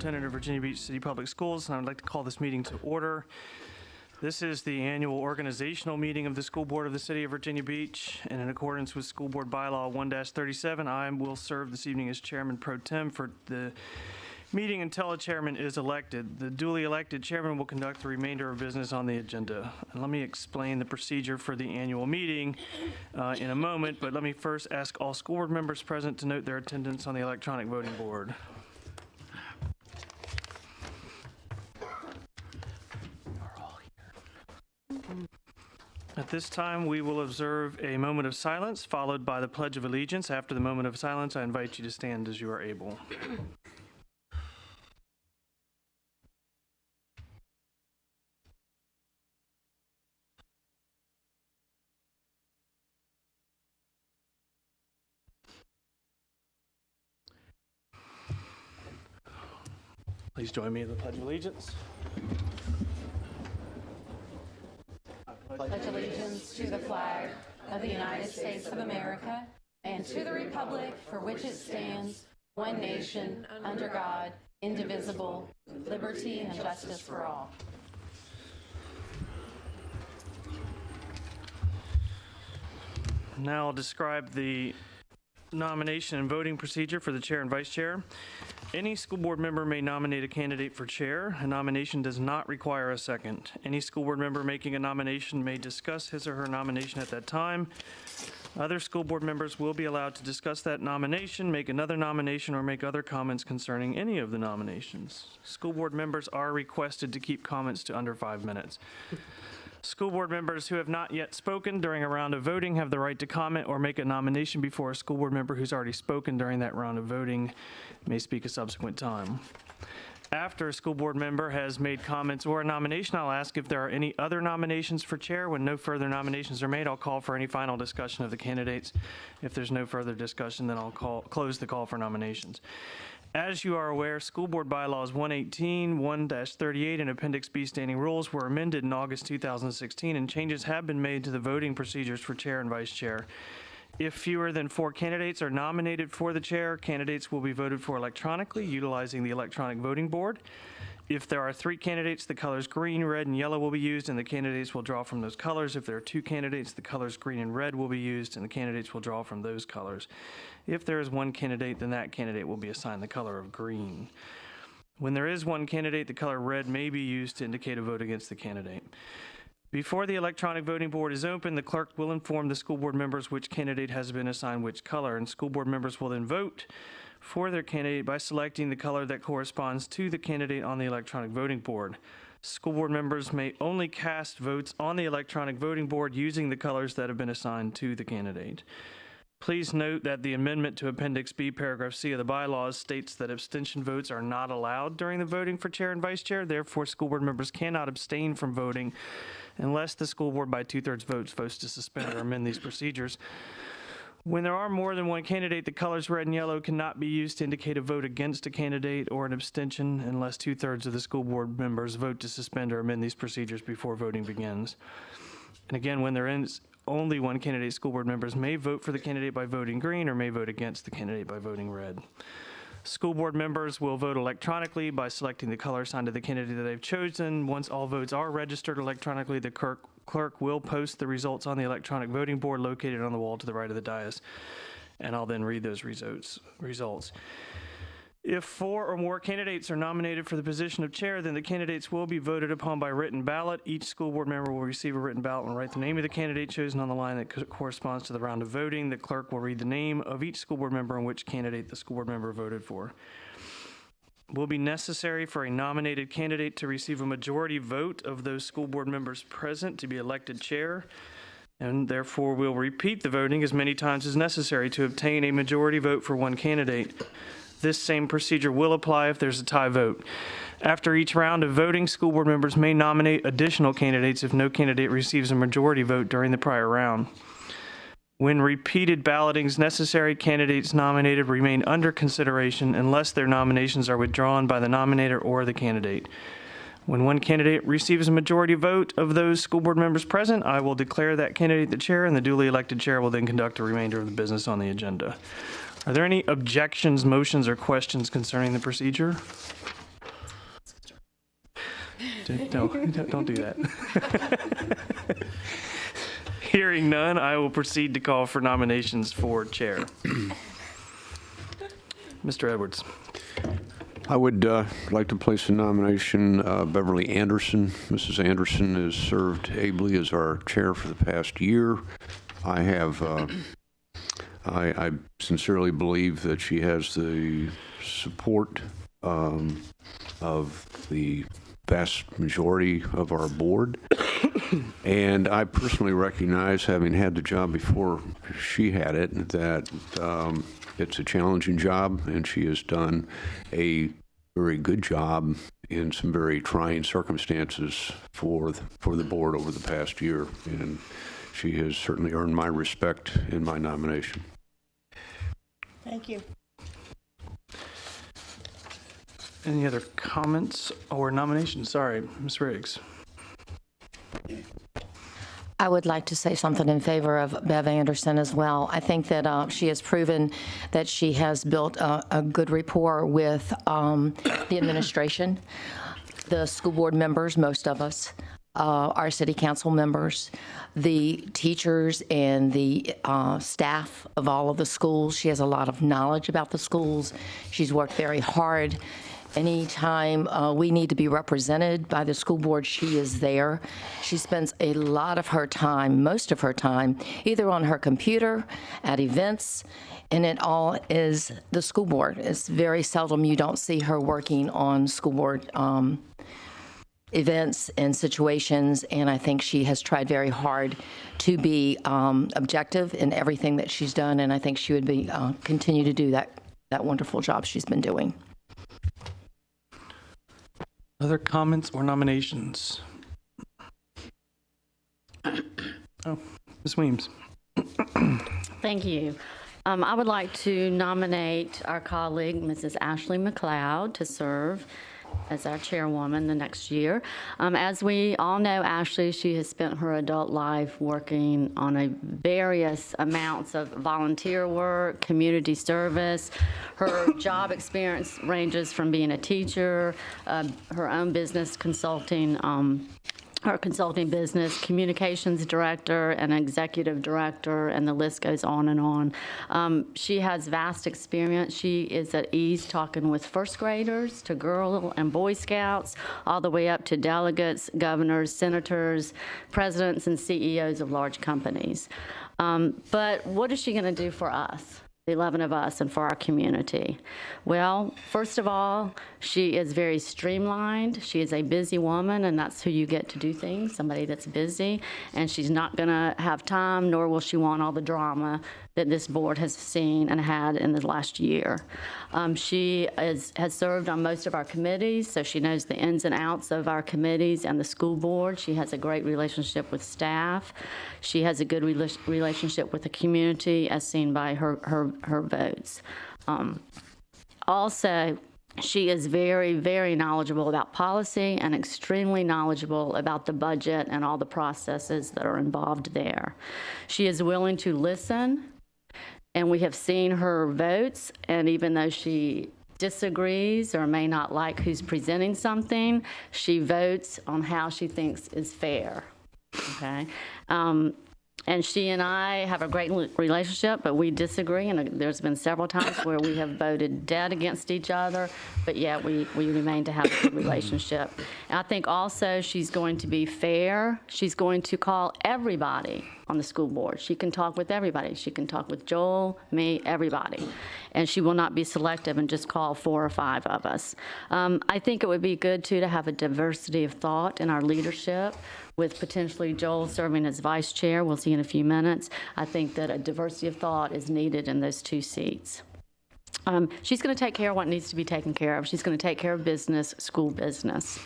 Superintendent of Virginia Beach City Public Schools, and I would like to call this meeting to order. This is the annual organizational meeting of the School Board of the City of Virginia Beach, and in accordance with School Board Bylaw 1-37, I will serve this evening as Chairman Pro Tem for the meeting until a chairman is elected. The duly elected chairman will conduct the remainder of business on the agenda. And let me explain the procedure for the annual meeting in a moment, but let me first ask all school board members present to note their attendance on the electronic voting board. At this time, we will observe a moment of silence, followed by the Pledge of Allegiance. After the moment of silence, I invite you to stand as you are able. Please join me in the Pledge of Allegiance. Pledge allegiance to the flag of the United States of America and to the republic for which it stands, one nation, under God, indivisible, liberty and justice for all. Now I'll describe the nomination and voting procedure for the chair and vice chair. Any school board member may nominate a candidate for chair. A nomination does not require a second. Any school board member making a nomination may discuss his or her nomination at that time. Other school board members will be allowed to discuss that nomination, make another nomination, or make other comments concerning any of the nominations. School board members are requested to keep comments to under 5 minutes. School board members who have not yet spoken during a round of voting have the right to comment or make a nomination before a school board member who's already spoken during that round of voting may speak a subsequent time. After a school board member has made comments or a nomination, I'll ask if there are any other nominations for chair. When no further nominations are made, I'll call for any final discussion of the candidates. If there's no further discussion, then I'll close the call for nominations. As you are aware, School Board Bylaws 118, 1-38, and Appendix B standing rules were amended in August 2016, and changes have been made to the voting procedures for chair and vice chair. If fewer than 4 candidates are nominated for the chair, candidates will be voted for electronically utilizing the electronic voting board. If there are 3 candidates, the colors green, red, and yellow will be used, and the candidates will draw from those colors. If there are 2 candidates, the colors green and red will be used, and the candidates will draw from those colors. If there is 1 candidate, then that candidate will be assigned the color of green. When there is 1 candidate, the color red may be used to indicate a vote against the candidate. Before the electronic voting board is open, the clerk will inform the school board members which candidate has been assigned which color, and school board members will then vote for their candidate by selecting the color that corresponds to the candidate on the electronic voting board. School board members may only cast votes on the electronic voting board using the colors that have been assigned to the candidate. Please note that the amendment to Appendix B, Paragraph C of the bylaws states that abstention votes are not allowed during the voting for chair and vice chair. Therefore, school board members cannot abstain from voting unless the school board by 2/3 votes to suspend or amend these procedures. When there are more than 1 candidate, the colors red and yellow cannot be used to indicate a vote against a candidate or an abstention unless 2/3 of the school board members vote to suspend or amend these procedures before voting begins. And again, when there is only 1 candidate, school board members may vote for the candidate by voting green or may vote against the candidate by voting red. School board members will vote electronically by selecting the color assigned to the candidate that they've chosen. Once all votes are registered electronically, the clerk will post the results on the electronic voting board located on the wall to the right of the dais, and I'll then read those results. If 4 or more candidates are nominated for the position of chair, then the candidates will be voted upon by written ballot. Each school board member will receive a written ballot and write the name of the candidate chosen on the line that corresponds to the round of voting. The clerk will read the name of each school board member and which candidate the school board member voted for. It will be necessary for a nominated candidate to receive a majority vote of those school board members present to be elected chair, and therefore we'll repeat the voting as many times as necessary to obtain a majority vote for 1 candidate. This same procedure will apply if there's a tie vote. After each round of voting, school board members may nominate additional candidates if no candidate receives a majority vote during the prior round. When repeated balloting is necessary, candidates nominated remain under consideration unless their nominations are withdrawn by the nominator or the candidate. When 1 candidate receives a majority vote of those school board members present, I will declare that candidate the chair, and the duly elected chair will then conduct the remainder of the business on the agenda. Are there any objections, motions, or questions concerning the procedure? Don't do that. Hearing none, I will proceed to call for nominations for chair. Mr. Edwards. I would like to place a nomination, Beverly Anderson. Mrs. Anderson has served ably as our chair for the past year. I sincerely believe that she has the support of the vast majority of our board. And I personally recognize, having had the job before she had it, that it's a challenging job, and she has done a very good job in some very trying circumstances for the board over the past year. And she has certainly earned my respect in my nomination. Thank you. Any other comments or nominations? Sorry, Ms. Riggs. I would like to say something in favor of Bev Anderson as well. I think that she has proven that she has built a good rapport with the administration, the school board members, most of us, our city council members, the teachers, and the staff of all of the schools. She has a lot of knowledge about the schools. She's worked very hard. Anytime we need to be represented by the school board, she is there. She spends a lot of her time, most of her time, either on her computer, at events, and it all is the school board. It's very seldom you don't see her working on school board events and situations, and I think she has tried very hard to be objective in everything that she's done, and I think she would be continue to do that wonderful job she's been doing. Other comments or nominations? Oh, Ms. Weems. Thank you. I would like to nominate our colleague, Mrs. Ashley McLeod, to serve as our chairwoman the next year. As we all know, Ashley, she has spent her adult life working on a various amounts of volunteer work, community service. Her job experience ranges from being a teacher, her own business consulting, her consulting business, communications director, and executive director, and the list goes on and on. She has vast experience. She is at ease talking with first graders to Girl and Boy Scouts, all the way up to delegates, governors, senators, presidents, and CEOs of large companies. But what is she going to do for us? The 11 of us, and for our community? Well, first of all, she is very streamlined. She is a busy woman, and that's who you get to do things, somebody that's busy. And she's not going to have time, nor will she want all the drama that this board has seen and had in the last year. She has served on most of our committees, so she knows the ins and outs of our committees and the school board. She has a great relationship with staff. She has a good relationship with the community, as seen by her votes. Also, she is very, very knowledgeable about policy and extremely knowledgeable about the budget and all the processes that are involved there. She is willing to listen, and we have seen her votes, and even though she disagrees or may not like who's presenting something, she votes on how she thinks is fair, okay? And she and I have a great relationship, but we disagree, and there's been several times where we have voted dead against each other, but yet we remain to have a good relationship. And I think also she's going to be fair. She's going to call everybody on the school board. She can talk with everybody. She can talk with Joel, me, everybody. And she will not be selective and just call 4 or 5 of us. I think it would be good, too, to have a diversity of thought in our leadership, with potentially Joel serving as vice chair. We'll see in a few minutes. I think that a diversity of thought is needed in those 2 seats. She's going to take care of what needs to be taken care of. She's going to take care of business, school business.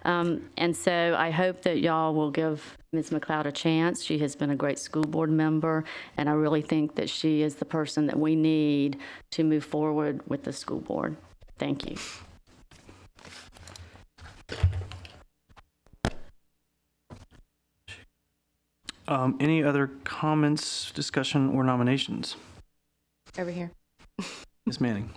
And so I hope that y'all will give Ms. McLeod a chance. She has been a great school board member, and I really think that she is the person that we need to move forward with the school board. Thank you. Any other comments, discussion, or nominations? Over here. Ms. Manning.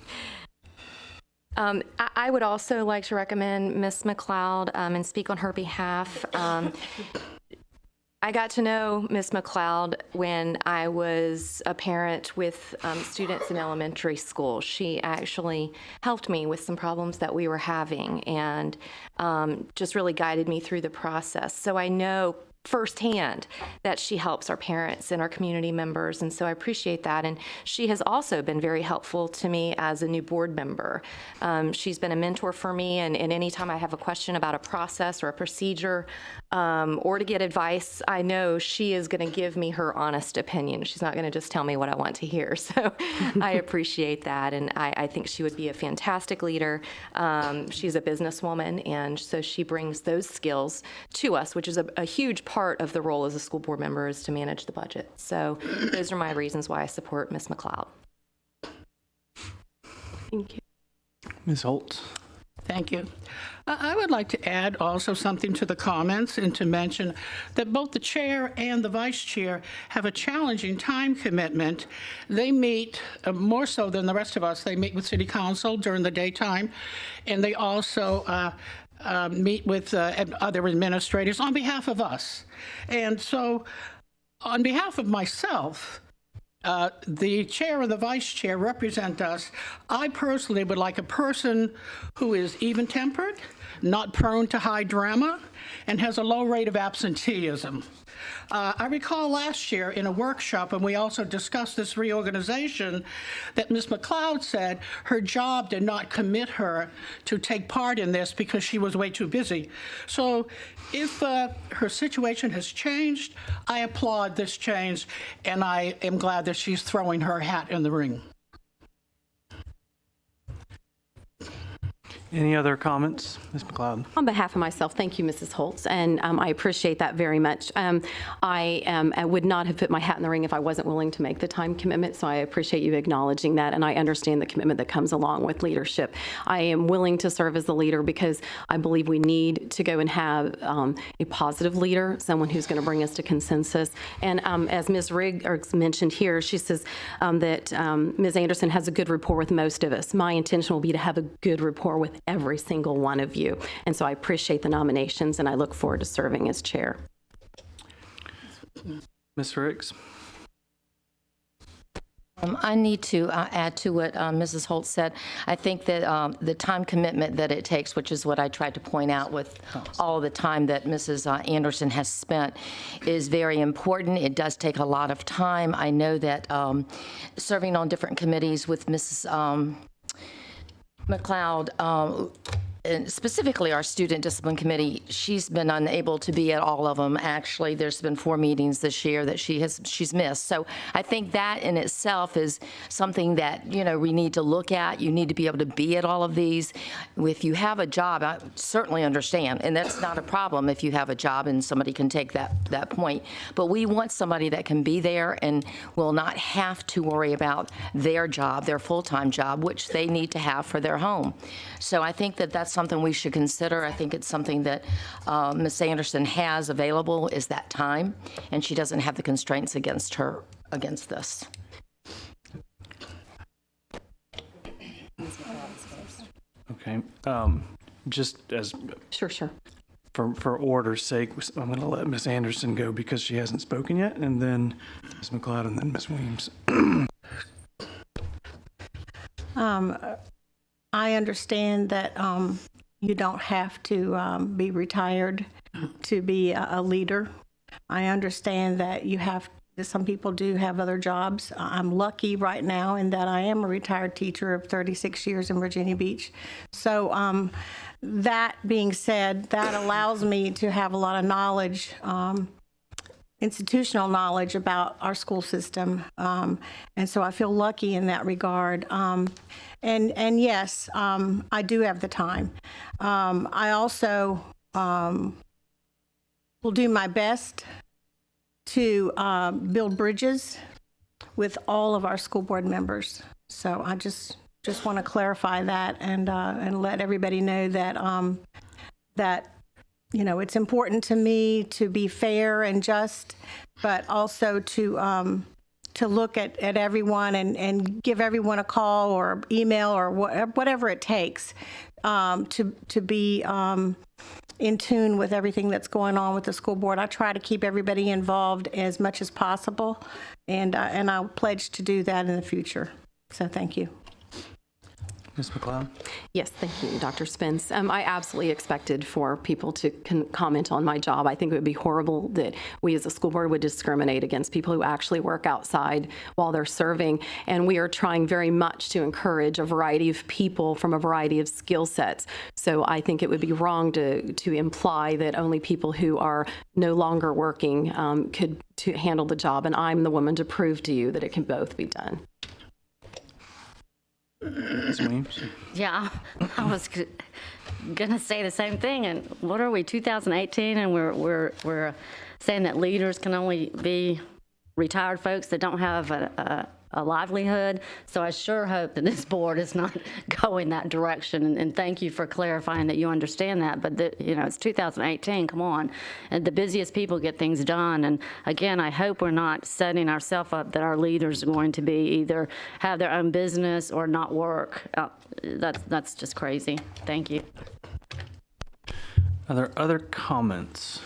I would also like to recommend Ms. McLeod and speak on her behalf. I got to know Ms. McLeod when I was a parent with students in elementary school. She actually helped me with some problems that we were having and just really guided me through the process. So I know firsthand that she helps our parents and our community members, and so I appreciate that. And she has also been very helpful to me as a new board member. She's been a mentor for me, and anytime I have a question about a process or a procedure or to get advice, I know she is going to give me her honest opinion. She's not going to just tell me what I want to hear. So I appreciate that, and I think she would be a fantastic leader. She's a businesswoman, and so she brings those skills to us, which is a huge part of the role as a school board member is to manage the budget. So those are my reasons why I support Ms. McLeod. Thank you. Ms. Holtz? Thank you. I would like to add also something to the comments and to mention that both the chair and the vice chair have a challenging time commitment. They meet more so than the rest of us. They meet with city council during the daytime, and they also meet with other administrators on behalf of us. And so on behalf of myself, the chair and the vice chair represent us. I personally would like a person who is even-tempered, not prone to high drama, and has a low rate of absenteeism. I recall last year in a workshop, and we also discussed this reorganization, that Ms. McLeod said her job did not commit her to take part in this because she was way too busy. So if her situation has changed, I applaud this change, and I am glad that she's throwing her hat in the ring. Any other comments? Ms. McLeod? On behalf of myself, thank you, Mrs. Holtz, and I appreciate that very much. I would not have put my hat in the ring if I wasn't willing to make the time commitment, so I appreciate you acknowledging that, and I understand the commitment that comes along with leadership. I am willing to serve as the leader because I believe we need to go and have a positive leader, someone who's going to bring us to consensus. And as Ms. Riggs mentioned here, she says that Ms. Anderson has a good rapport with most of us. My intention will be to have a good rapport with every single one of you. And so I appreciate the nominations, and I look forward to serving as chair. Ms. Riggs? I need to add to what Mrs. Holtz said. I think that the time commitment that it takes, which is what I tried to point out with all the time that Mrs. Anderson has spent, is very important. It does take a lot of time. I know that serving on different committees with Mrs. McLeod, and specifically our Student Discipline Committee, she's been unable to be at all of them. Actually, there's been 4 meetings this year that she's missed. So I think that in itself is something that, you know, we need to look at. You need to be able to be at all of these. If you have a job, I certainly understand, and that's not a problem if you have a job and somebody can take that point. But we want somebody that can be there and will not have to worry about their job, their full-time job, which they need to have for their home. So I think that that's something we should consider. I think it's something that Ms. Anderson has available is that time, and she doesn't have the constraints against this. Okay. Just as Sure. for order's sake, I'm going to let Ms. Anderson go because she hasn't spoken yet, and then Ms. McLeod, and then Ms. Williams. I understand that you don't have to be retired to be a leader. I understand that some people do have other jobs. I'm lucky right now in that I am a retired teacher of 36 years in Virginia Beach. So that being said, that allows me to have a lot of knowledge, institutional knowledge about our school system. And so I feel lucky in that regard. And yes, I do have the time. I also will do my best to build bridges with all of our school board members. So I just want to clarify that and let everybody know that that you know, it's important to me to be fair and just, but also to to look at everyone and give everyone a call or email or whatever it takes to be in tune with everything that's going on with the school board. I try to keep everybody involved as much as possible, and I'll pledge to do that in the future. So thank you. Ms. McLeod? Yes, thank you, Dr. Spence. I absolutely expected for people to comment on my job. I think it would be horrible that we as a school board would discriminate against people who actually work outside while they're serving. And we are trying very much to encourage a variety of people from a variety of skill sets. So I think it would be wrong to imply that only people who are no longer working could to handle the job. And I'm the woman to prove to you that it can both be done. Ms. Weems? Yeah, I was gonna say the same thing. And what are we, 2018, and we're saying that leaders can only be retired folks that don't have a livelihood. So I sure hope that this board is not going that direction. And thank you for clarifying that you understand that. But it's 2018. Come on, and the busiest people get things done. And again, I hope we're not setting ourselves up that our leaders are going to be either have their own business or not work. That's just crazy. Thank you. Are there other comments?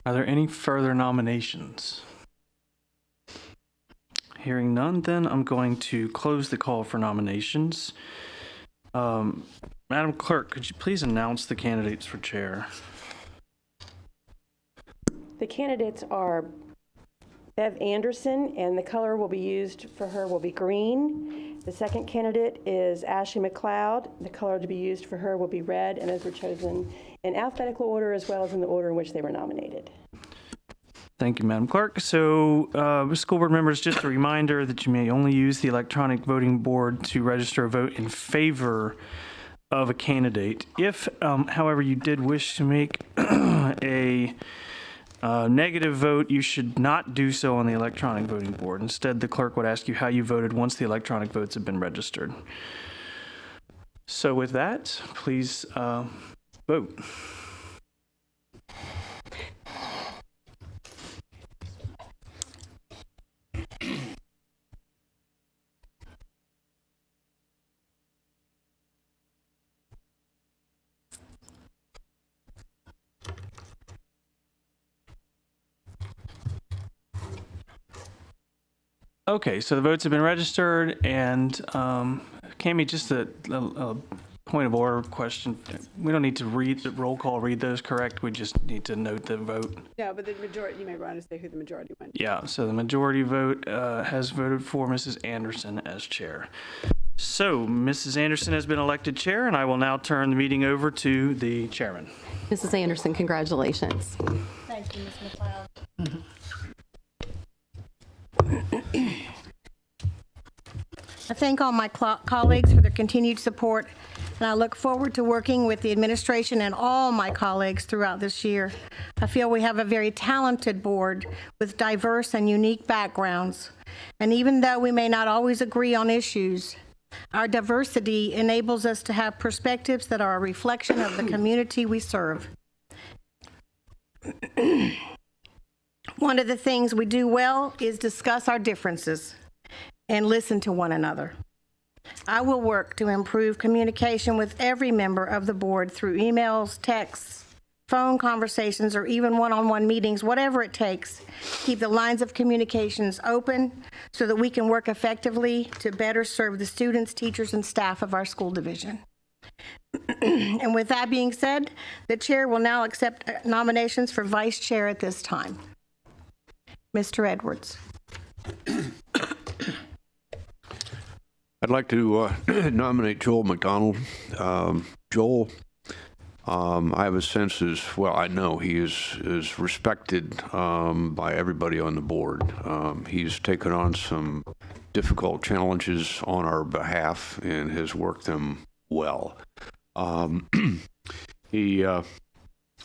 Are there any further nominations? Hearing none, then I'm going to close the call for nominations. Madam Clerk, could you please announce the candidates for chair? The candidates are Bev Anderson, and the color will be used for her will be green. The second candidate is Ashley McLeod. The color to be used for her will be red, and those were chosen in alphabetical order as well as in the order in which they were nominated. Thank you, Madam Clerk. So, school board members, just a reminder that you may only use the electronic voting board to register a vote in favor of a candidate. If, however, you did wish to make a negative vote, you should not do so on the electronic voting board. Instead, the clerk would ask you how you voted once the electronic votes have been registered. So with that, please vote. Okay, so the votes have been registered, and Cammie, just a point of order question. We don't need to read the roll call, read those, correct? We just need to note the vote. No, but the majority, you may want to say who the majority went. Yeah, so the majority vote has voted for Mrs. Anderson as chair. So Mrs. Anderson has been elected chair, and I will now turn the meeting over to the chairman. Mrs. Anderson, congratulations. Thank you, Ms. McLeod. I thank all my colleagues for their continued support, and I look forward to working with the administration and all my colleagues throughout this year. I feel we have a very talented board with diverse and unique backgrounds, and even though we may not always agree on issues, our diversity enables us to have perspectives that are a reflection of the community we serve. One of the things we do well is discuss our differences and listen to one another. I will work to improve communication with every member of the board through emails, texts, phone conversations, or even one-on-one meetings, whatever it takes. Keep the lines of communications open so that we can work effectively to better serve the students, teachers, and staff of our school division. And with that being said, the chair will now accept nominations for vice chair at this time. Mr. Edwards. I'd like to nominate Joel McDonald. Joel, I have a sense I know he is respected by everybody on the board. He's taken on some difficult challenges on our behalf and has worked them well. He, as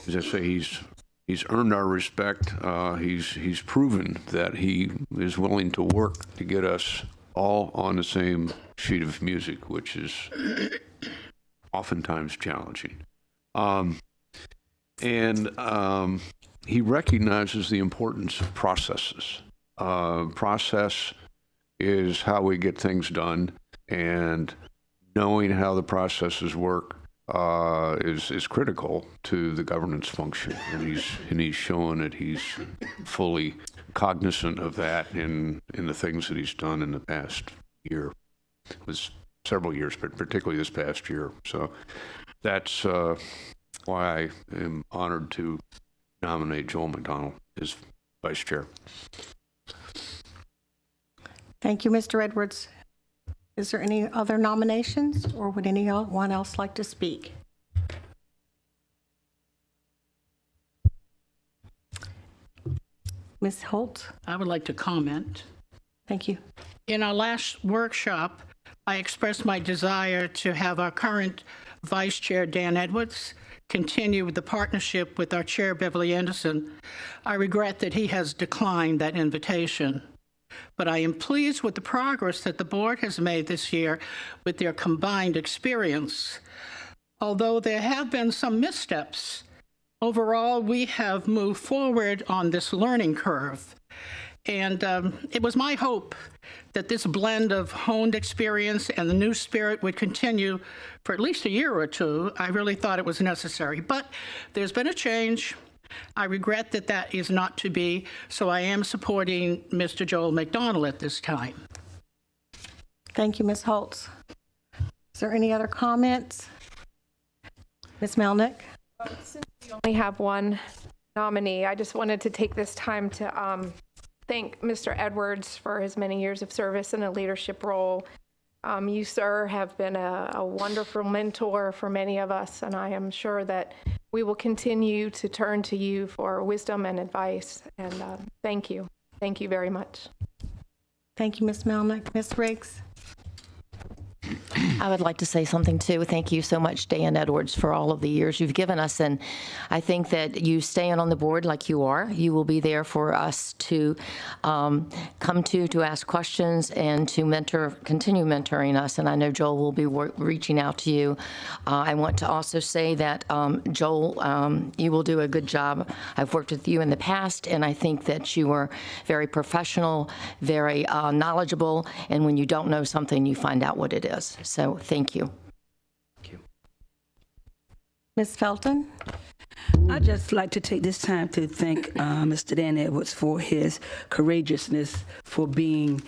I say, he's earned our respect. He's proven that he is willing to work to get us all on the same sheet of music, which is oftentimes challenging. He recognizes the importance of processes process is how we get things done, and knowing how the processes work is critical to the governance function, and he's showing that he's fully cognizant of that in the things that he's done in the past year. It was several years, but particularly this past year. So that's why I am honored to nominate Joel McDonald as vice chair. Thank you, Mr. Edwards. Is there any other nominations, or would anyone else like to speak? Ms. Holt? I would like to comment. Thank you. In our last workshop, I expressed my desire to have our current Vice Chair, Dan Edwards, continue with the partnership with our Chair, Beverly Anderson. I regret that he has declined that invitation, but I am pleased with the progress that the board has made this year with their combined experience. Although there have been some missteps, overall, we have moved forward on this learning curve. And it was my hope that this blend of honed experience and the new spirit would continue for at least a year or two. I really thought it was necessary, but there's been a change. I regret that that is not to be, so I am supporting Mr. Joel McDonald at this time. Thank you, Ms. Holtz. Is there any other comments? Ms. Melnick? Since we only have one nominee, I just wanted to take this time to thank Mr. Edwards for his many years of service in a leadership role. You, sir, have been a wonderful mentor for many of us, and I am sure that we will continue to turn to you for wisdom and advice. And thank you. Thank you very much. Thank you, Ms. Melnick. Ms. Riggs? I would like to say something too. Thank you so much, Dan Edwards, for all of the years you've given us. And I think that you staying on the board like you are, you will be there for us to come to ask questions and to continue mentoring us. And I know Joel will be reaching out to you. I want to also say that, Joel, you will do a good job. I've worked with you in the past, and I think that you are very professional, very knowledgeable, and when you don't know something, you find out what it is. So thank you. Ms. Felton? I'd just like to take this time to thank Mr. Dan Edwards for his courageousness for being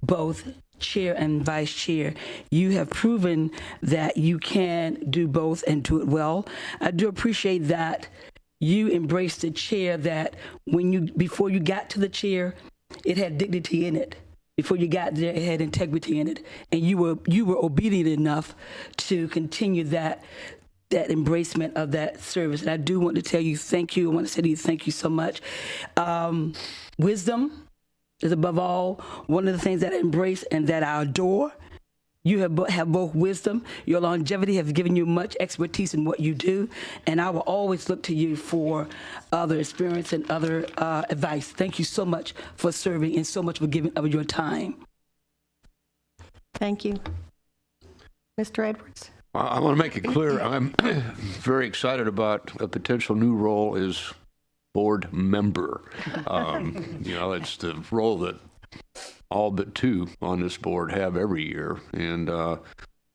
both chair and vice chair. You have proven that you can do both and do it well. I do appreciate that you embraced the chair, that before you got to the chair, it had dignity in it. Before you got there, it had integrity in it, and you were obedient enough to continue that embracement of that service. And I do want to tell you thank you. I want to say to you thank you so much. Wisdom is above all one of the things that I embrace and that I adore. You have both wisdom. Your longevity has given you much expertise in what you do, and I will always look to you for other experience and other advice. Thank you so much for serving and so much for giving of your time. Thank you. Mr. Edwards? I want to make it clear, I'm very excited about a potential new role as board member. It's the role that all but two on this board have every year, and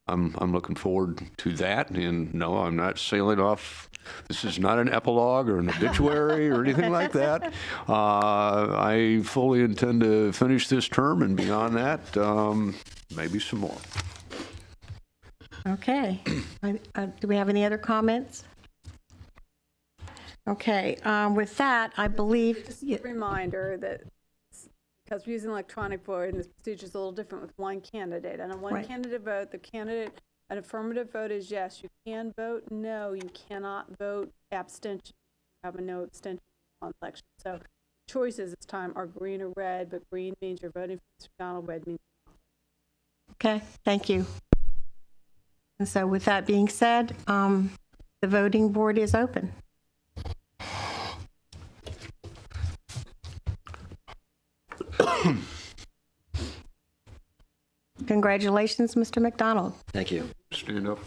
I'm looking forward to that. And no, I'm not sailing off. This is not an epilogue or an obituary or anything like that. I fully intend to finish this term, and beyond that, maybe some more. Okay. Do we have any other comments? Okay. With that, I believe. Just a reminder that because we're using electronic vote, and this procedure is a little different with one candidate. And on one candidate vote, an affirmative vote is yes, you can vote. No, you cannot vote abstention. You have a no abstention on election. So choices this time are green or red, but green means you're voting for Mr. McDonald, red means Okay, thank you. And so with that being said, the voting board is open. Congratulations, Mr. McDonald. Thank you. Stand up.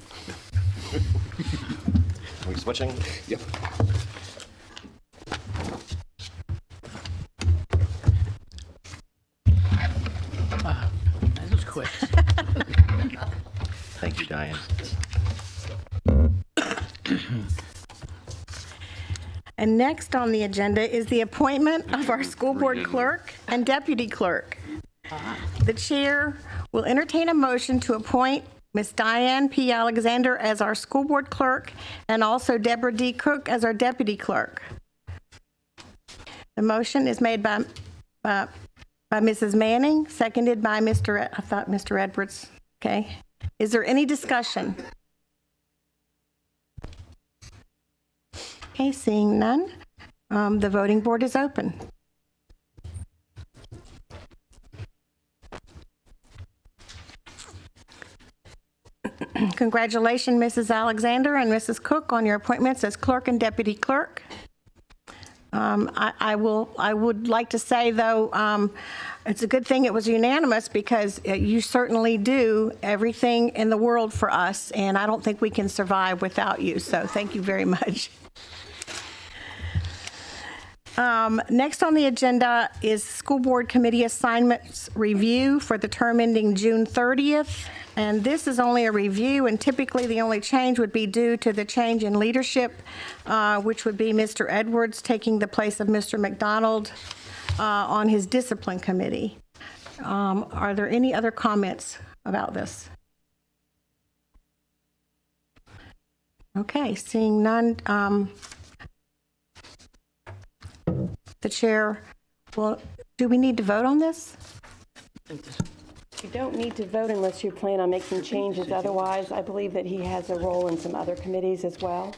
Are we switching? Yep. And next on the agenda is the appointment of our school board clerk and deputy clerk. The chair will entertain a motion to appoint Ms. Diane P. Alexander as our school board clerk and also Deborah D. Cook as our deputy clerk. The motion is made by Mrs. Manning, seconded by Mr. Edwards. Okay. Is there any discussion? Okay, seeing none, the voting board is open. Congratulations, Mrs. Alexander and Mrs. Cook, on your appointments as clerk and deputy clerk. I would like to say, though, it's a good thing it was unanimous, because you certainly do everything in the world for us, and I don't think we can survive without you, so thank you very much. Next on the agenda is school board committee assignments review for the term ending June 30th. And this is only a review, and typically the only change would be due to the change in leadership, which would be Mr. Edwards taking the place of Mr. McDonald on his discipline committee. Are there any other comments about this? Okay, seeing none. The chair, well, do we need to vote on this? You don't need to vote unless you plan on making changes. Otherwise, I believe that he has a role in some other committees as well.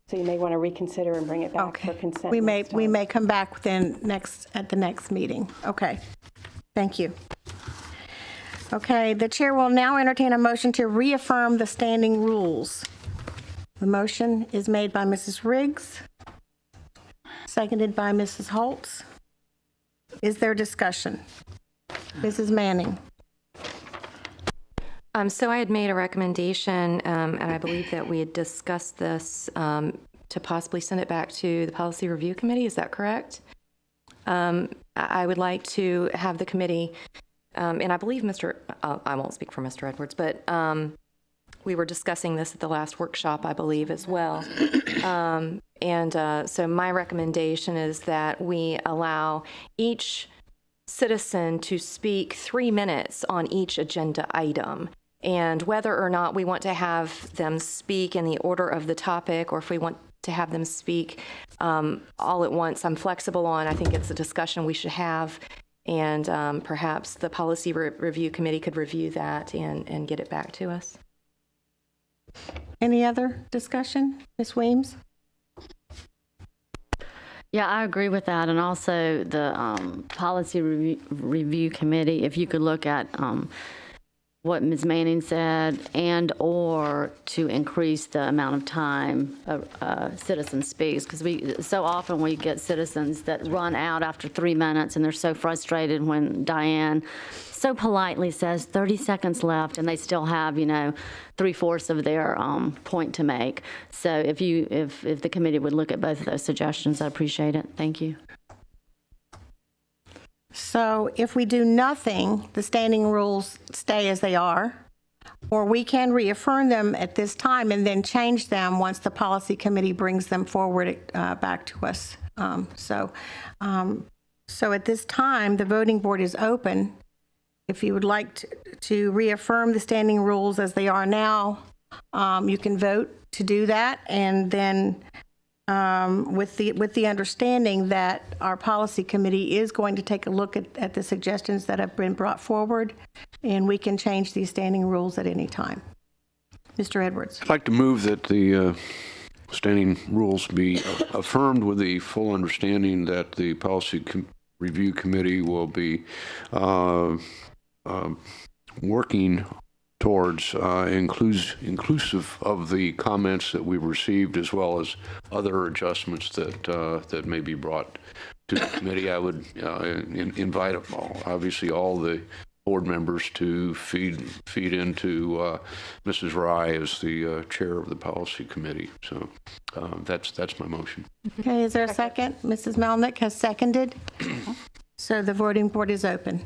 So you may want to reconsider and bring it back for consent. We next time. may come back at the next meeting. Okay. Thank you. Okay, the chair will now entertain a motion to reaffirm the standing rules. The motion is made by Mrs. Riggs, seconded by Mrs. Holtz. Is there discussion? Mrs. Manning. So I had made a recommendation, and I believe that we had discussed this to possibly send it back to the Policy Review Committee. Is that correct? I would like to have the committee, and I believe I won't speak for Mr. Edwards, but we were discussing this at the last workshop, I believe, as well. So my recommendation is that we allow each citizen to speak 3 minutes on each agenda item. And whether or not we want to have them speak in the order of the topic, or if we want to have them speak all at once, I'm flexible on. I think it's a discussion we should have. And perhaps the Policy Review Committee could review that and get it back to us. Any other discussion? Ms. Weems? Yeah, I agree with that. And also the Policy Review Committee, if you could look at what Ms. Manning said, and or to increase the amount of time a citizen speaks, because so often we get citizens that run out after 3 minutes, and they're so frustrated when Diane so politely says 30 seconds left, and they still have, 3/4 of their point to make. So if the committee would look at both of those suggestions, I'd appreciate it. Thank you. So if we do nothing, the standing rules stay as they are, or we can reaffirm them at this time and then change them once the policy committee brings them forward back to us. So at this time, the voting board is open. If you would like to reaffirm the standing rules as they are now, you can vote to do that, and then with the understanding that our policy committee is going to take a look at the suggestions that have been brought forward, and we can change these standing rules at any time. Mr. Edwards. I'd like to move that the standing rules be affirmed with the full understanding that the Policy Review Committee will be working towards inclusive of the comments that we've received, as well as other adjustments that may be brought to the committee. I would invite obviously all the board members to feed into Mrs. Rye as the chair of the policy committee. So that's my motion. Okay, is there a second? Mrs. Melnick has seconded. So the voting board is open.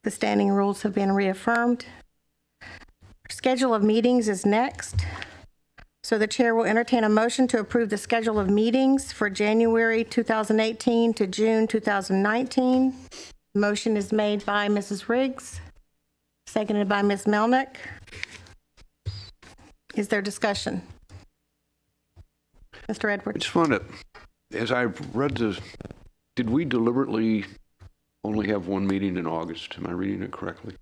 The standing rules have been reaffirmed. Schedule of meetings is next. So the chair will entertain a motion to approve the schedule of meetings for January 2018 to June 2019. Motion is made by Mrs. Riggs, seconded by Ms. Melnick. Is there discussion? Mr. I Edwards? just want to, as I read this, did we deliberately only have one meeting in August? Am I reading it correctly?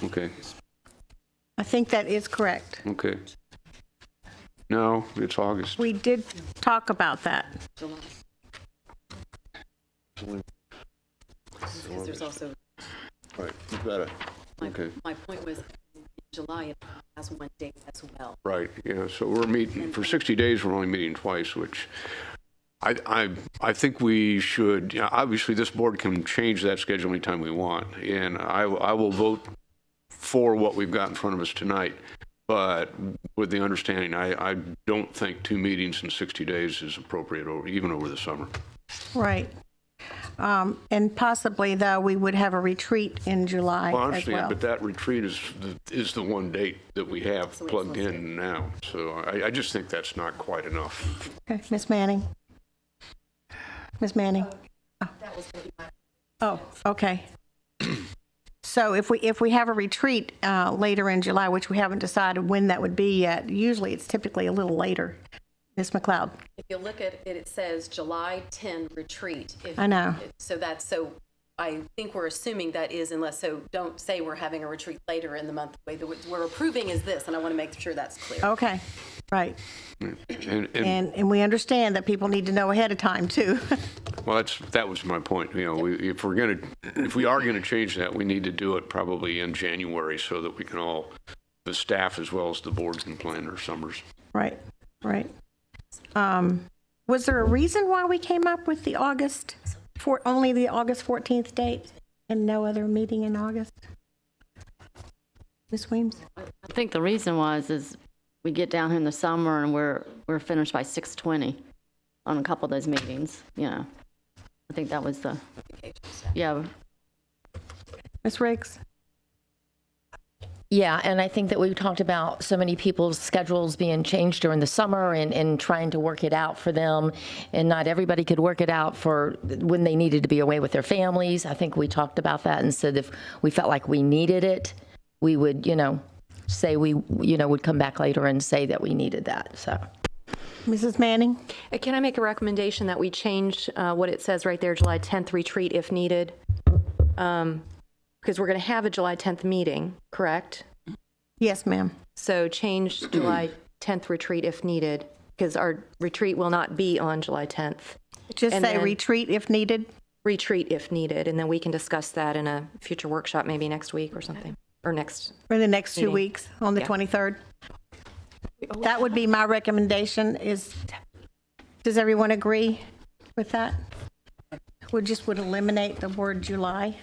Okay, I think that is correct. okay. No, it's August. We did talk about that. There's also, Right, you've got it. Okay, my point was, in July, it has one date as well. right, yeah, so we're meeting, for 60 days, we're only meeting twice, which I think we should, obviously, this board can change that schedule anytime we want, and I will vote for what we've got in front of us tonight, but with the understanding, I don't think 2 meetings in 60 days is appropriate, even over the summer. Right. And possibly, though, we would have a retreat in July Well, I as understand, well. but that retreat is the one date that we have plugged in now, so I just think that's not quite enough. Okay, Ms. Manning? Ms. Manning? Oh, okay. So if we have a retreat later in July, which we haven't decided when that would be yet, usually it's typically a little later. Ms. McLeod? If you look at it, it says July 10 retreat. I know. So I think we're assuming that is unless, so don't say we're having a retreat later in the month. The way that we're approving is this, and I want to make sure that's clear. Okay, right. And And we understand that people need to know ahead of time, too. well, that was my point. You know, if we are gonna change that, we need to do it probably in January so that we can all, the staff as well as the board, can plan their summers. Right, right. Was there a reason why we came up with only the August 14th date and no other meeting in August? Ms. Weems? I think the reason is we get down here in the summer and we're finished by 6:20 on a couple of those meetings, you know. I think that was yeah. Ms. Riggs? Yeah, and I think that we've talked about so many people's schedules being changed during the summer and trying to work it out for them, and not everybody could work it out for when they needed to be away with their families. I think we talked about that and said if we felt like we needed it, we would, say we, would come back later and say that we needed that, so. Mrs. Manning? Can I make a recommendation that we change what it says right there, July 10th retreat if needed? Because we're going to have a July 10th meeting, correct? Yes, ma'am. So change July 10th retreat if needed, because our retreat will not be on July 10th. Just And say then- retreat if needed? Retreat if needed, and then we can discuss that in a future workshop, maybe next week or something, or next. For the next 2 Meeting. weeks, on the Yeah. 23rd? That would be my recommendation does everyone agree with that? We just would eliminate the word July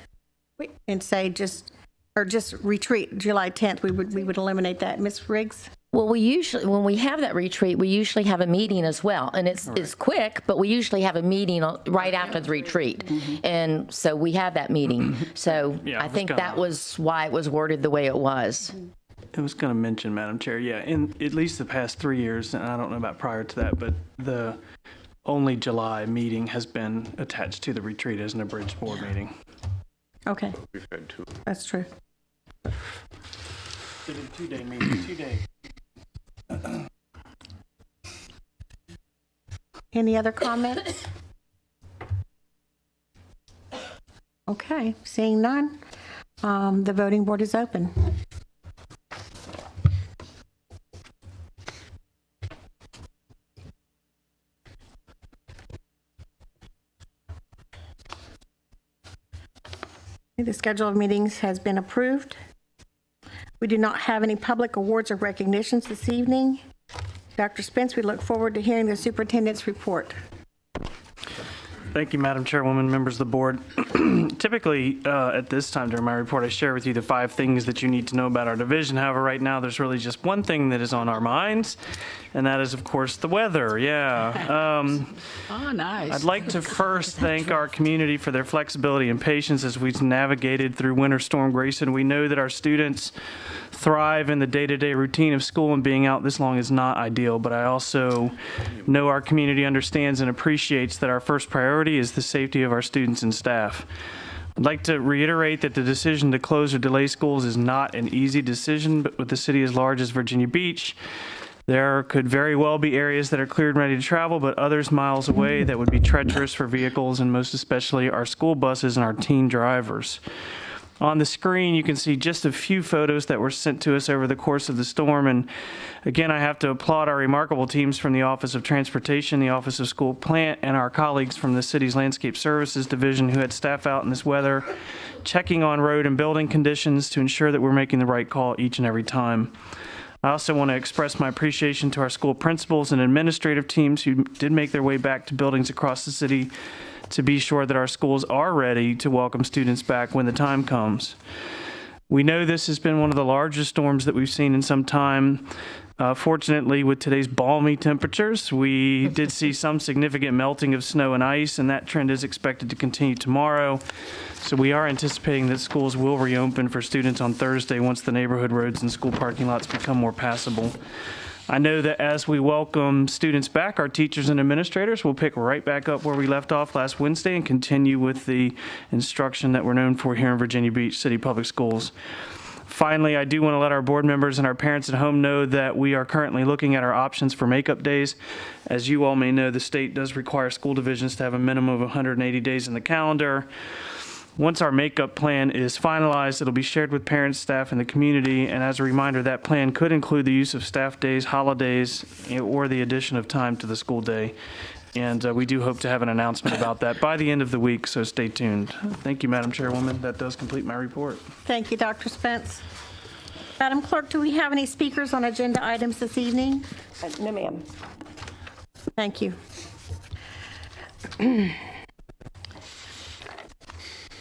and say just retreat, July 10th. We would eliminate that. Ms. Riggs? Well, when we have that retreat, we usually have a meeting as well. And it's quick, but we usually have a meeting right after the retreat. And so we have that meeting. So Yeah, I think that was why it was worded the way it was. I was going to mention, Madam Chair, yeah, in at least the past 3 years, and I don't know about prior to that, but the only July meeting has been attached to the retreat as an abridged board meeting. Okay, We've had 2. that's true. Did a 2-day meeting, 2 days. Any other comments? Okay, seeing none, the voting board is open. The schedule of meetings has been approved. We do not have any public awards or recognitions this evening. Dr. Spence, we look forward to hearing the superintendent's report. Thank you, Madam Chairwoman, members of the board. Typically, at this time during my report, I share with you the 5 things that you need to know about our division. However, right now, there's really just one thing that is on our minds, and that is, of course, the weather. Yeah. Oh, nice. I'd like to first thank our community for their flexibility and patience as we've navigated through Winter Storm Grayson. We know that our students thrive in the day-to-day routine of school, and being out this long is not ideal, but I also know our community understands and appreciates that our first priority is the safety of our students and staff. I'd like to reiterate that the decision to close or delay schools is not an easy decision, but with a city as large as Virginia Beach, there could very well be areas that are cleared and ready to travel, but others miles away that would be treacherous for vehicles, and most especially our school buses and our teen drivers. On the screen, you can see just a few photos that were sent to us over the course of the storm. And again, I have to applaud our remarkable teams from the Office of Transportation, the Office of School Plant, and our colleagues from the city's Landscape Services Division who had staff out in this weather, checking on road and building conditions to ensure that we're making the right call each and every time. I also want to express my appreciation to our school principals and administrative teams who did make their way back to buildings across the city to be sure that our schools are ready to welcome students back when the time comes. We know this has been one of the largest storms that we've seen in some time. Fortunately, with today's balmy temperatures, we did see some significant melting of snow and ice, and that trend is expected to continue tomorrow. So we are anticipating that schools will reopen for students on Thursday once the neighborhood roads and school parking lots become more passable. I know that as we welcome students back, our teachers and administrators will pick right back up where we left off last Wednesday and continue with the instruction that we're known for here in Virginia Beach City Public Schools. Finally, I do want to let our board members and our parents at home know that we are currently looking at our options for makeup days. As you all may know, the state does require school divisions to have a minimum of 180 days in the calendar. Once our makeup plan is finalized, it'll be shared with parents, staff, and the community. And as a reminder, that plan could include the use of staff days, holidays, or the addition of time to the school day. And we do hope to have an announcement about that by the end of the week, so stay tuned. Thank you, Madam Chairwoman. That does complete my report. Thank you, Dr. Spence. Madam Clerk, do we have any speakers on agenda items this evening? No, ma'am. Thank you.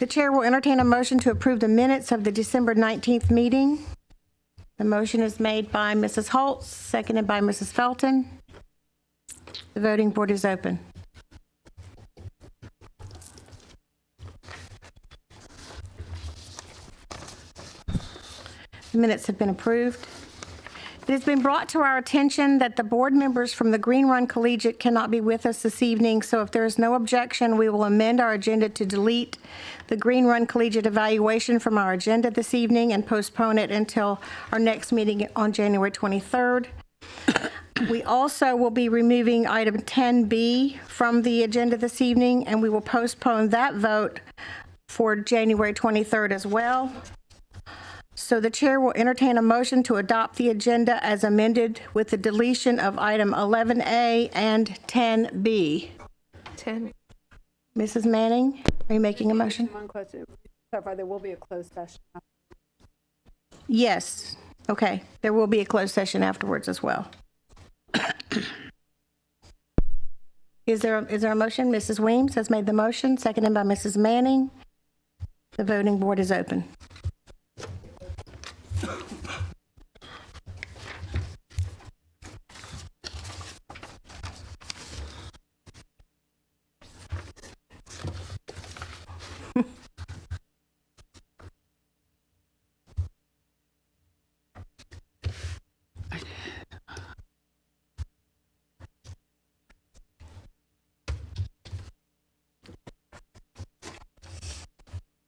The chair will entertain a motion to approve the minutes of the December 19th meeting. The motion is made by Mrs. Holtz, seconded by Mrs. Felton. The voting board is open. The minutes have been approved. It has been brought to our attention that the board members from the Green Run Collegiate cannot be with us this evening, so if there is no objection, we will amend our agenda to delete the Green Run Collegiate evaluation from our agenda this evening and postpone it until our next meeting on January 23rd. We also will be removing item 10B from the agenda this evening, and we will postpone that vote for January 23rd as well. So the chair will entertain a motion to adopt the agenda as amended with the deletion of item 11A and 10B. 10. Mrs. Manning, are you making a motion? One question, clarify, there will be a closed session. Yes. Okay. There will be a closed session afterwards as well. Is there a motion? Mrs. Weems has made the motion, seconded by Mrs. Manning. The voting board is open.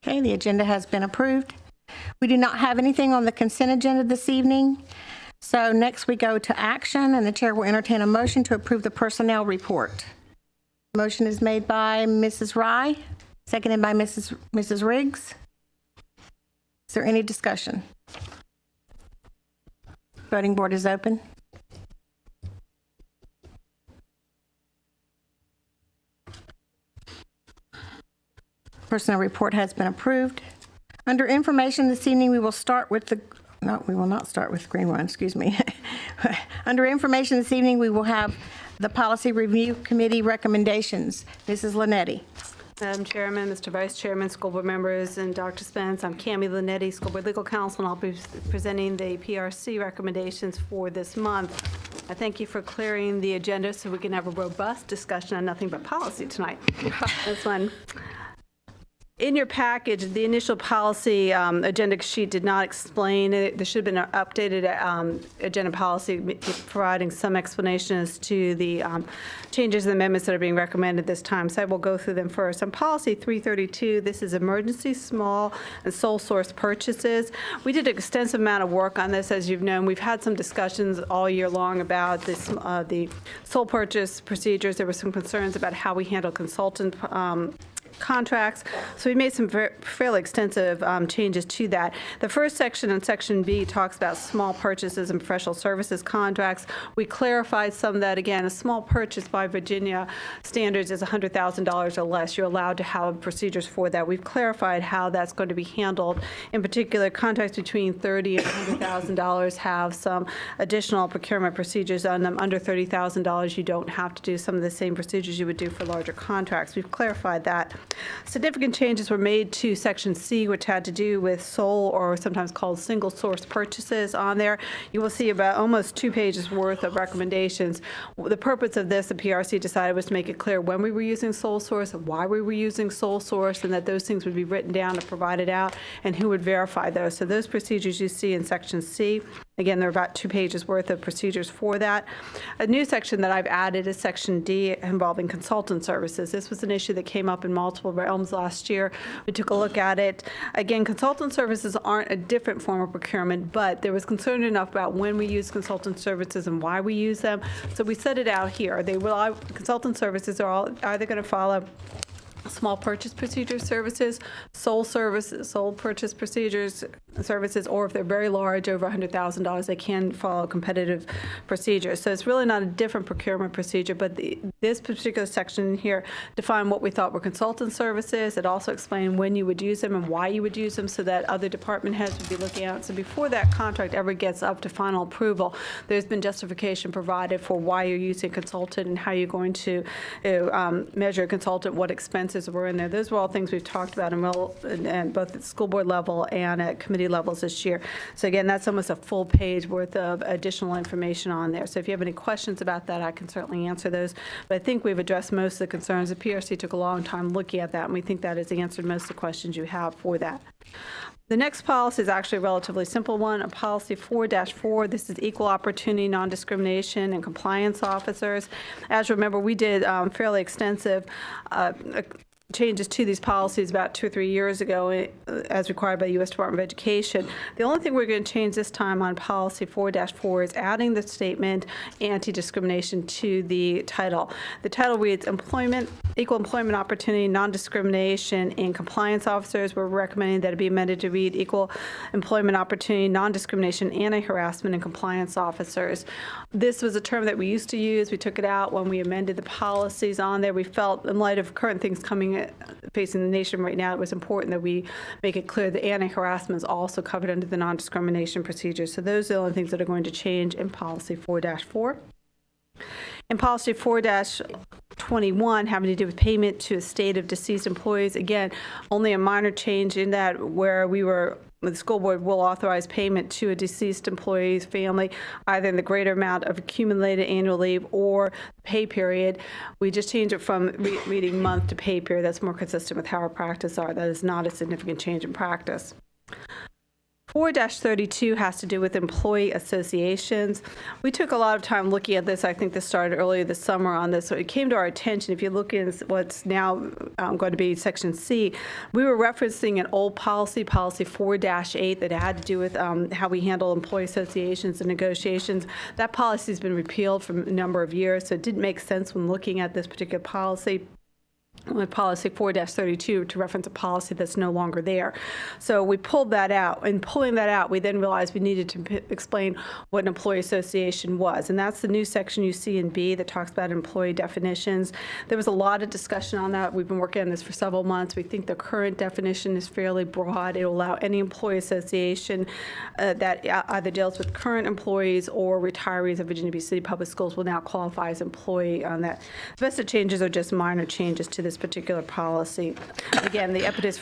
Okay, the agenda has been approved. We do not have anything on the consent agenda this evening. So next we go to action, and the chair will entertain a motion to approve the personnel report. Motion is made by Mrs. Rye, seconded by Mrs. Riggs. Is there any discussion? Voting board is open. Personnel report has been approved. Under information this evening, we will start with we will not start with Green Run, excuse me. Under information this evening, we will have the Policy Review Committee recommendations. Mrs. Linetti. Madam Chairman, Mr. Vice Chairman, school board members, and Dr. Spence, I'm Cami Linetti, School Board Legal Counsel, and I'll be presenting the PRC recommendations for this month. I thank you for clearing the agenda so we can have a robust discussion on nothing but policy tonight. This one. In your package, the initial policy agenda sheet did not explain it. There should have been an updated agenda policy providing some explanation as to the changes and amendments that are being recommended this time. So I will go through them first. On policy 332, this is emergency small and sole source purchases. We did an extensive amount of work on this. As you've known, we've had some discussions all year long about this, the sole purchase procedures. There were some concerns about how we handle consultant contracts. So we made some fairly extensive changes to that. The first section in Section B talks about small purchases and professional services contracts. We clarified some of that. Again, a small purchase by Virginia standards is $100,000 or less. You're allowed to have procedures for that. We've clarified how that's going to be handled. In particular, contracts between $30,000 and $100,000 have some additional procurement procedures on them. Under $30,000, you don't have to do some of the same procedures you would do for larger contracts. We've clarified that. Significant changes were made to Section C, which had to do with sole or sometimes called single source purchases on there. You will see about almost 2 pages worth of recommendations. The purpose of this, the PRC decided, was to make it clear when we were using sole source, why we were using sole source, and that those things would be written down and provided out, and who would verify those. So those procedures you see in Section C. Again, there are about 2 pages worth of procedures for that. A new section that I've added is Section D involving consultant services. This was an issue that came up in multiple realms last year. We took a look at it. Again, consultant services aren't a different form of procurement, but there was concern enough about when we use consultant services and why we use them. So we set it out here. Consultant services are all either going to follow small purchase procedure services, sole purchase procedures services, or if they're very large, over $100,000, they can follow competitive procedures. So it's really not a different procurement procedure, but this particular section here defined what we thought were consultant services. It also explained when you would use them and why you would use them so that other department heads would be looking at it. So before that contract ever gets up to final approval, there's been justification provided for why you're using a consultant and how you're going to measure a consultant, what expenses were in there. Those were all things we've talked about and both at school board level and at committee levels this year. So again, that's almost a full page worth of additional information on there. So if you have any questions about that, I can certainly answer those. But I think we've addressed most of the concerns. The PRC took a long time looking at that, and we think that has answered most of the questions you have for that. The next policy is actually a relatively simple one, a policy 4-4. This is equal opportunity, non-discrimination, and compliance officers. As you remember, we did fairly extensive changes to these policies about 2 or 3 years ago as required by the U.S. Department of Education. The only thing we're going to change this time on policy 4-4 is adding the statement anti-discrimination to the title. The title reads Equal Employment Opportunity, Non-Discrimination, and Compliance Officers. We're recommending that it be amended to read Equal Employment Opportunity, Non-Discrimination, Anti-Harassment, and Compliance Officers. This was a term that we used to use. We took it out when we amended the policies on there. We felt, in light of current things facing the nation right now, it was important that we make it clear that anti-harassment is also covered under the non-discrimination procedures. So those are the only things that are going to change in policy 4-4. In policy 4-21, having to do with payment to estate of deceased employees, again, only a minor change in that where the school board will authorize payment to a deceased employee's family, either in the greater amount of accumulated annual leave or pay period. We just change it from reading month to pay period. That's more consistent with how our practice are. That is not a significant change in practice. 4-32 has to do with employee associations. We took a lot of time looking at this. I think this started earlier this summer on this. So it came to our attention. If you look in what's now going to be Section C, we were referencing an old policy 4-8, that had to do with how we handle employee associations and negotiations. That policy has been repealed for a number of years, so it didn't make sense when looking at this particular policy. With policy 4-32 to reference a policy that's no longer there. So we pulled that out. In pulling that out, we then realized we needed to explain what an employee association was. And that's the new section you see in B that talks about employee definitions. There was a lot of discussion on that. We've been working on this for several months. We think the current definition is fairly broad. It will allow any employee association that either deals with current employees or retirees of Virginia Beach City Public Schools will now qualify as employee on that. The rest of the changes are just minor changes to this particular policy. Again, the impetus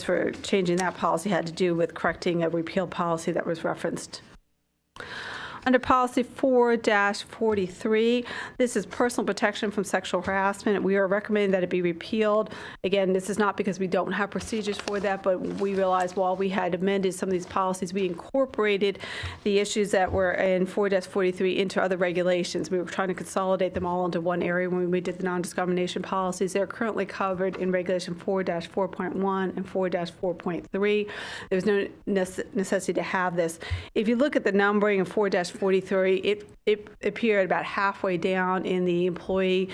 for changing that policy had to do with correcting a repealed policy that was referenced. Under policy 4-43, this is personal protection from sexual harassment. We are recommending that it be repealed. Again, this is not because we don't have procedures for that, but we realized while we had amended some of these policies, we incorporated the issues that were in 4-43 into other regulations. We were trying to consolidate them all into one area when we did the non-discrimination policies. They're currently covered in regulation 4-4.1 and 4-4.3. There's no necessity to have this. If you look at the numbering of 4-43, it appeared about halfway down in the employee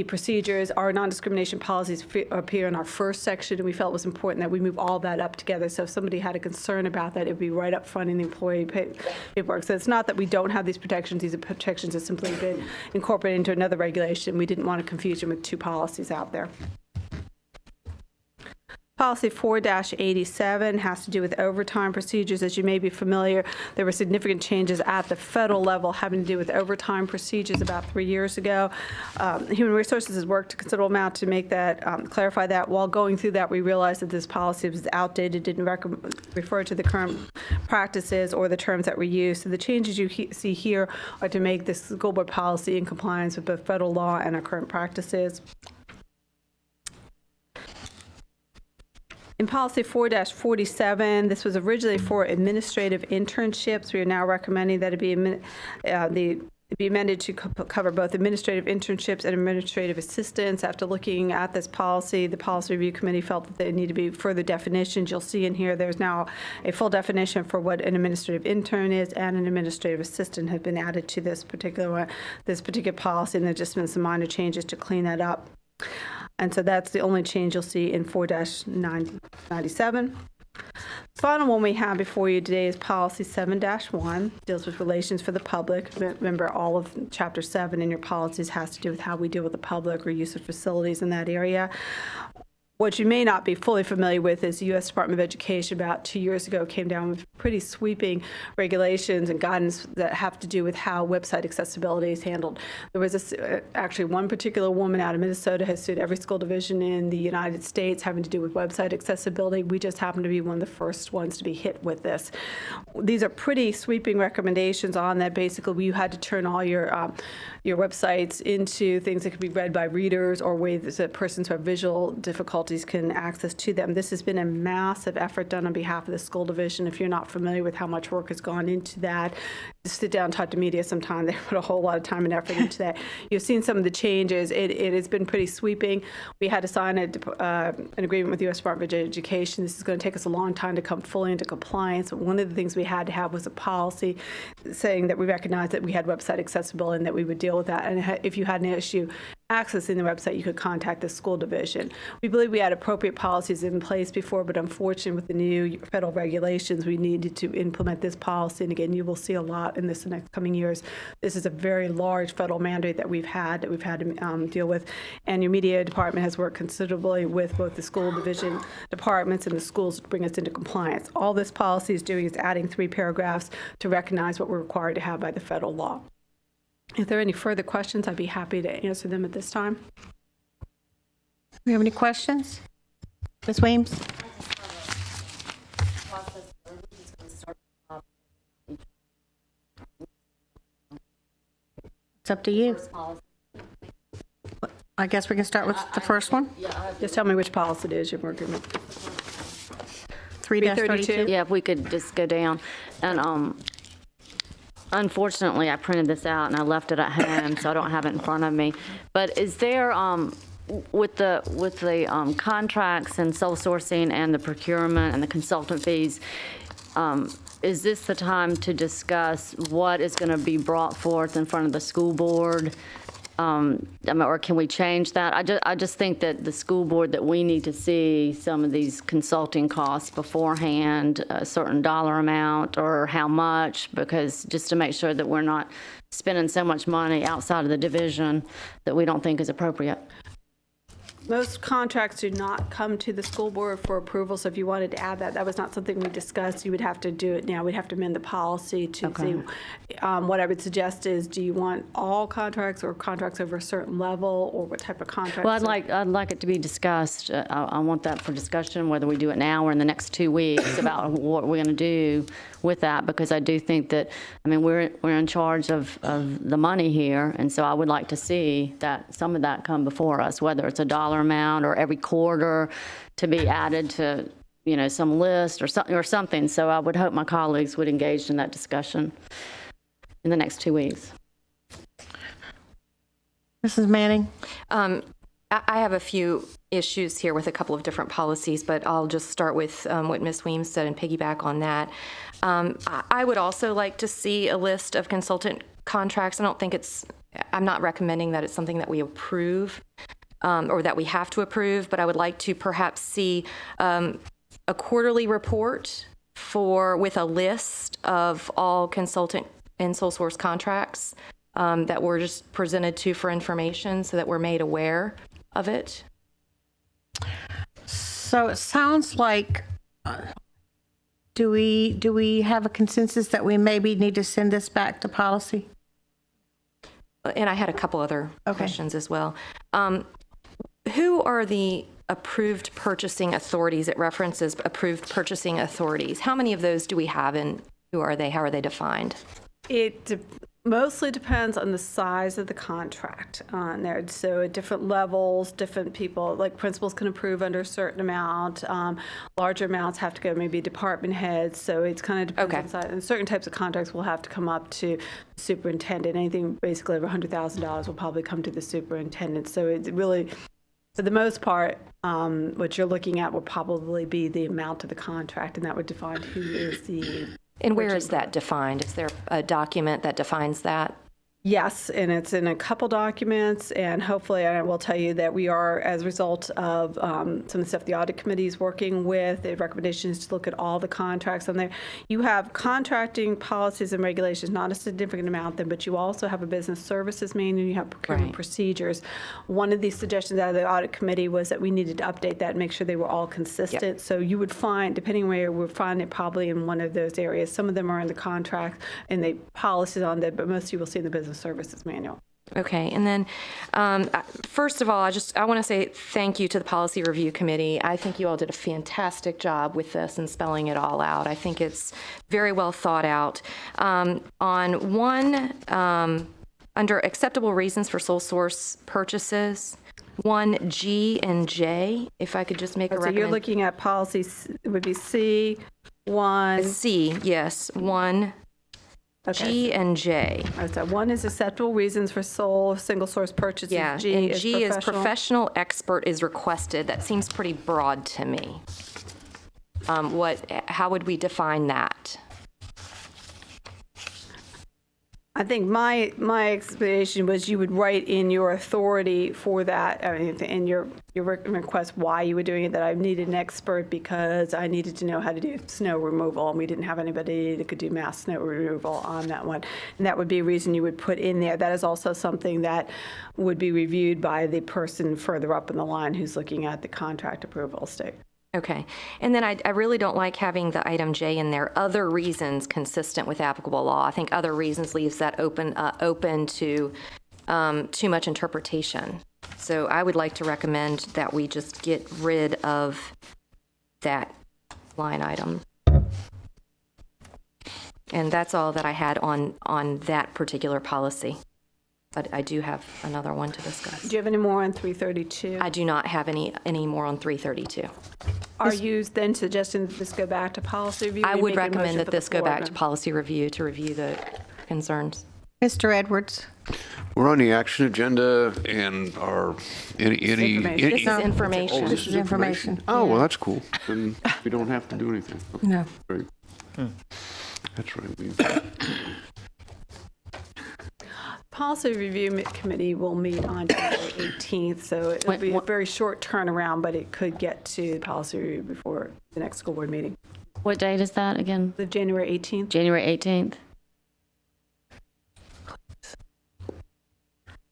procedures. Our non-discrimination policies appear in our first section, and we felt it was important that we move all that up together. So if somebody had a concern about that, it would be right up front in the employee paperwork. So it's not that we don't have these protections. These are protections that simply been incorporated into another regulation. We didn't want to confuse them with two policies out there. Policy 4-87 has to do with overtime procedures. As you may be familiar, there were significant changes at the federal level having to do with overtime procedures about 3 years ago. Human Resources has worked a considerable amount to make that, clarify that. While going through that, we realized that this policy was outdated, didn't refer to the current practices or the terms that were used. So the changes you see here are to make this school board policy in compliance with both federal law and our current practices. In policy 4-47, this was originally for administrative internships. We are now recommending that it be amended to cover both administrative internships and administrative assistants. After looking at this policy, the Policy Review Committee felt that there need to be further definitions. You'll see in here there's now a full definition for what an administrative intern is, and an administrative assistant have been added to this particular policy, and there's just been some minor changes to clean that up. And so that's the only change you'll see in 4-97. The final one we have before you today is policy 7-1, deals with relations for the public. Remember, all of Chapter 7 in your policies has to do with how we deal with the public or use of facilities in that area. What you may not be fully familiar with is the U.S. Department of Education about 2 years ago came down with pretty sweeping regulations and guidance that have to do with how website accessibility is handled. There was actually one particular woman out of Minnesota has sued every school division in the United States having to do with website accessibility. We just happen to be one of the first ones to be hit with this. These are pretty sweeping recommendations on that. Basically, you had to turn all your websites into things that could be read by readers or ways that persons who have visual difficulties can access to them. This has been a massive effort done on behalf of the school division. If you're not familiar with how much work has gone into that, just sit down and talk to media sometime. They put a whole lot of time and effort into that. You've seen some of the changes. It has been pretty sweeping. We had to sign an agreement with the U.S. Department of Education. This is going to take us a long time to come fully into compliance. But one of the things we had to have was a policy saying that we recognized that we had website accessibility and that we would deal with that. And if you had an issue accessing the website, you could contact the school division. We believe we had appropriate policies in place before, but unfortunately with the new federal regulations, we needed to implement this policy. And again, you will see a lot in this in the next coming years. This is a very large federal mandate that we've had to deal with. And your media department has worked considerably with both the school division departments and the schools to bring us into compliance. All this policy is doing is adding 3 paragraphs to recognize what we're required to have by the federal law. If there are any further questions, I'd be happy to answer them at this time. Do we have any questions? Ms. Weems? It's up to you. I guess we can start with the first one. Just tell me which policy it is you're working with. 3-32. Yeah, if we could just go down. And unfortunately, I printed this out and I left it at home, so I don't have it in front of me. But is there, with the contracts and sole sourcing and the procurement and the consultant fees, is this the time to discuss what is going to be brought forth in front of the school board? Or can we change that? I just think that the school board, that we need to see some of these consulting costs beforehand, a certain dollar amount or how much, because just to make sure that we're not spending so much money outside of the division that we don't think is appropriate. Most contracts do not come to the school board for approval, so if you wanted to add that, that was not something we discussed. You would have to do it now. We'd have to amend the policy to see. What I would suggest is, do you want all contracts or contracts over a certain level, or what type of contracts? Well, I'd like it to be discussed. I want that for discussion, whether we do it now or in the next 2 weeks, about what we're going to do with that, because I do think that, I mean, we're in charge of the money here, and so I would like to see that some of that come before us, whether it's a dollar amount or every quarter to be added to, you know, some list or something. So I would hope my colleagues would engage in that discussion in the next 2 weeks. Mrs. Manning? I have a few issues here with a couple of different policies, but I'll just start with what Ms. Weems said and piggyback on that. I would also like to see a list of consultant contracts. I'm not recommending that it's something that we approve or that we have to approve, but I would like to perhaps see a quarterly report with a list of all consultant and sole source contracts that were just presented to for information so that we're made aware of it. So it sounds like, do we have a consensus that we maybe need to send this back to policy? And I had a couple other questions as well. Who are the approved purchasing authorities? It references approved purchasing authorities. How many of those do we have, and who are they? How are they defined? It mostly depends on the size of the contract on there. So at different levels, different people, like principals can approve under a certain amount. Larger amounts have to go maybe department heads. So it's kind of depends on the size. And certain types of contracts will have to come up to the superintendent. Anything basically over $100,000 will probably come to the superintendent. So it's really, for the most part, what you're looking at will probably be the amount of the contract, and that would define who is the. And where is that defined? Is there a document that defines that? Yes, and it's in a couple documents, and hopefully I will tell you that we are, as a result of some of the stuff the audit committee is working with, the recommendation is to look at all the contracts on there. You have contracting policies and regulations, not a significant amount of them, but you also have a business services manual, you have procurement procedures. One of the suggestions out of the audit committee was that we needed to update that and make sure they were all consistent. Yep. So you would find, depending where we'll find it, probably in one of those areas. Some of them are in the contract and the policies on there, but most you will see in the business services manual. Okay, and then first of all, I want to say thank you to the Policy Review Committee. I think you all did a fantastic job with this and spelling it all out. I think it's very well thought out. On one, under acceptable reasons for sole source purchases, 1G and J, if I could just make a recommendation. So you're looking at policies, it would be C, 1. C, yes, 1. Okay. G and J. So 1 is acceptable reasons for sole single source purchases. Yeah, G and is G is professional expert is requested. That seems pretty broad to me. How would we define that? I think my explanation was you would write in your authority for that, in your request why you were doing it, that I needed an expert because I needed to know how to do snow removal, and we didn't have anybody that could do mass snow removal on that one. And that would be a reason you would put in there. That is also something that would be reviewed by the person further up in the line who's looking at the contract approval state. Okay. And then I really don't like having the item J in there, other reasons consistent with applicable law. I think other reasons leaves that open to too much interpretation. So I would like to recommend that we just get rid of that line item. And that's all that I had on that particular policy. But I do have another one to discuss. Do you have any more on 332? I do not have any more on 332. Are you then suggesting that this go back to policy review? I would recommend that this go back to policy review to review the concerns. Mr. Edwards. We're on the action agenda, and This is information. Oh, this is information. Oh, well, that's cool. Then we don't have to do anything. Okay. No. Great. That's right. Policy Review Committee will meet on January 18th, so it'll be a very short turnaround, but it could get to policy review before the next school board meeting. What date is that again? The January 18th. January 18th.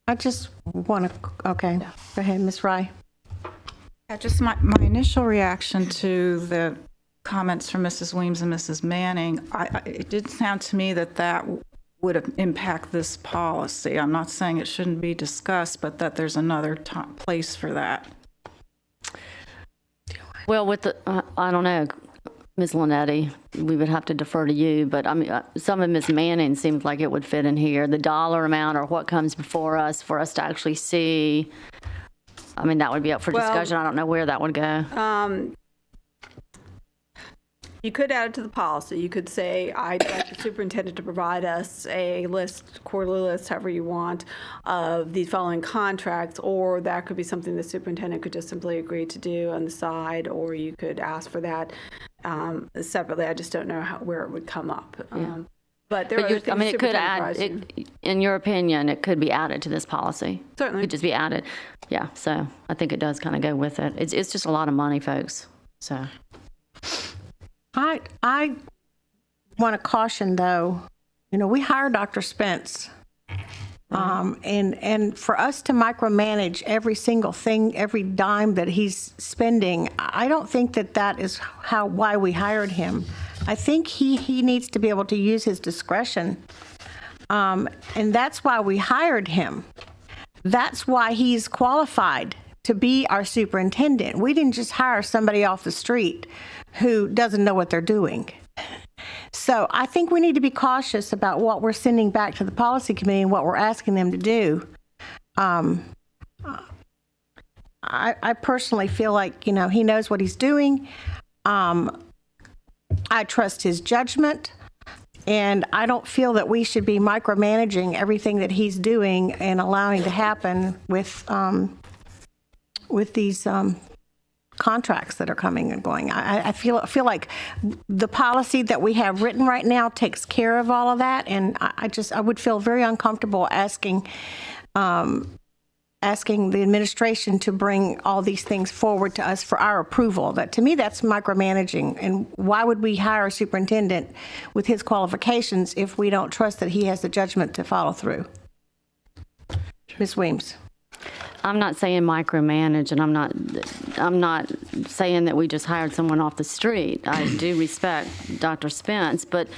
I just want to, okay, go ahead, Ms. Rye. Just my initial reaction to the comments from Mrs. Weems and Mrs. Manning, it did sound to me that would impact this policy. I'm not saying it shouldn't be discussed, but that there's another place for that. Well, with the, I don't know, Ms. Linetti, we would have to defer to you, but I mean, some of Ms. Manning seems like it would fit in here. The dollar amount or what comes before us for us to actually see, I mean, that would be up for discussion. I don't know where that would go. You could add it to the policy. You could say, I'd like the superintendent to provide us a list, quarterly list, however you want, of these following contracts, or that could be something the superintendent could just simply agree to do on the side, or you could ask for that separately. I just don't know where it would come up. But there are other things I mean, it could add, superintendent in your opinion, it could be added to this policy. Certainly. It could just be added. Yeah, so I think it does kind of go with it. It's just a lot of money, folks, so. I want to caution, though, we hired Dr. Spence. And for us to micromanage every single thing, every dime that he's spending, I don't think that is why we hired him. I think he needs to be able to use his discretion. And that's why we hired him. That's why he's qualified to be our superintendent. We didn't just hire somebody off the street who doesn't know what they're doing. So I think we need to be cautious about what we're sending back to the policy committee and what we're asking them to do. I personally feel like, he knows what he's doing. I trust his judgment, and I don't feel that we should be micromanaging everything that he's doing and allowing to happen with these contracts that are coming and going. I feel like the policy that we have written right now takes care of all of that, and I would feel very uncomfortable asking the administration to bring all these things forward to us for our approval. That, to me, that's micromanaging. And why would we hire a superintendent with his qualifications if we don't trust that he has the judgment to follow through? Ms. Weems. I'm not saying micromanage, and I'm not saying that we just hired someone off the street. I do respect Dr. Spence, but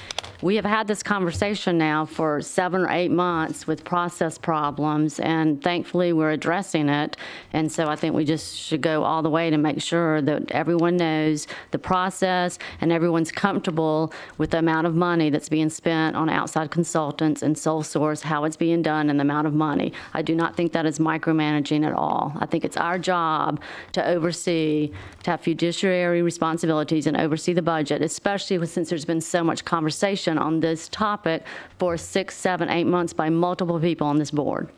we have had this conversation now for 7 or 8 months with process problems, and thankfully we're addressing it. And so I think we just should go all the way to make sure that everyone knows the process and everyone's comfortable with the amount of money that's being spent on outside consultants and sole source, how it's being done, and the amount of money. I do not think that is micromanaging at all. I think it's our job to oversee, to have fiduciary responsibilities and oversee the budget, especially since there's been so much conversation on this topic for 6, 7, 8 months by multiple people on this board.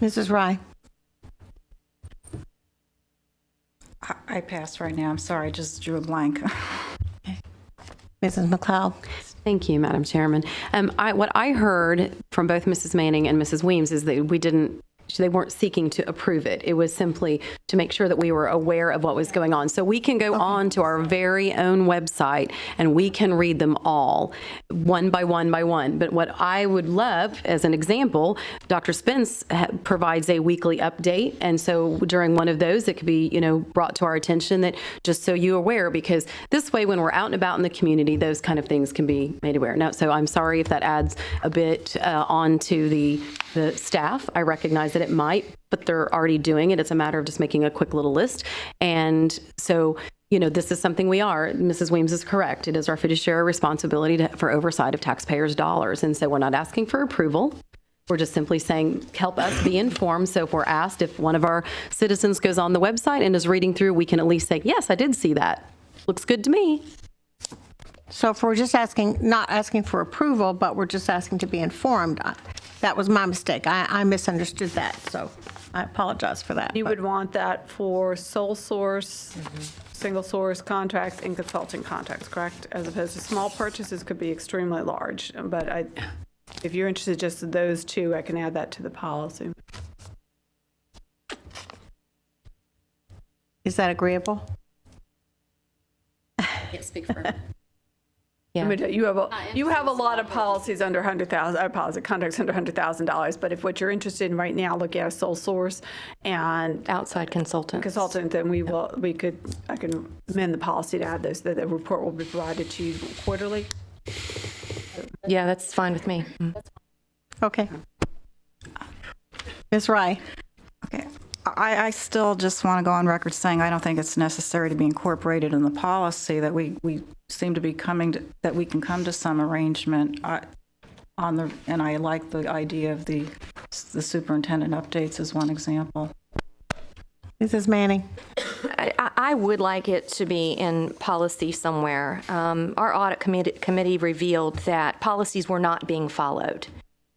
Mrs. Rye. I pass right now. I'm sorry, I just drew a blank. Mrs. McLeod. Thank you, Madam Chairman. What I heard from both Mrs. Manning and Mrs. Weems is that they weren't seeking to approve it. It was simply to make sure that we were aware of what was going on. So we can go on to our very own website and we can read them all one by one by one. But what I would love, as an example, Dr. Spence provides a weekly update. And so during one of those, it could be, brought to our attention, that just so you're aware, because this way, when we're out and about in the community, those kind of things can be made aware. Now, so I'm sorry if that adds a bit on to the staff. I recognize that it might, but they're already doing it. It's a matter of just making a quick little list. And so, this is something Mrs. Weems is correct. It is our fiduciary responsibility for oversight of taxpayers' dollars. And so we're not asking for approval. We're just simply saying, help us be informed. So if we're asked, if one of our citizens goes on the website and is reading through, we can at least say, yes, I did see that. Looks good to me. So if we're just not asking for approval, but we're just asking to be informed, that was my mistake. I misunderstood that, so I apologize for that. You would want that for sole source, single source contracts, and consulting contracts, correct? As opposed to small purchases could be extremely large. But if you're interested in just those two, I can add that to the policy. Is that agreeable? Can't speak for Yeah. I mean, you have a lot of policies under 100,000, I apologize, contracts under $100,000, but if what you're interested in right now, look at a sole source and Outside consultant. then I can amend the policy to add those, that the report will be provided to you quarterly. Yeah, that's fine with me. Okay. Ms. Rye? Okay. I still just want to go on record saying I don't think it's necessary to be incorporated in the policy, that we seem to be that we can come to some arrangement and I like the idea of the superintendent updates as one example. Mrs. Manning? I would like it to be in policy somewhere. Our audit committee revealed that policies were not being followed.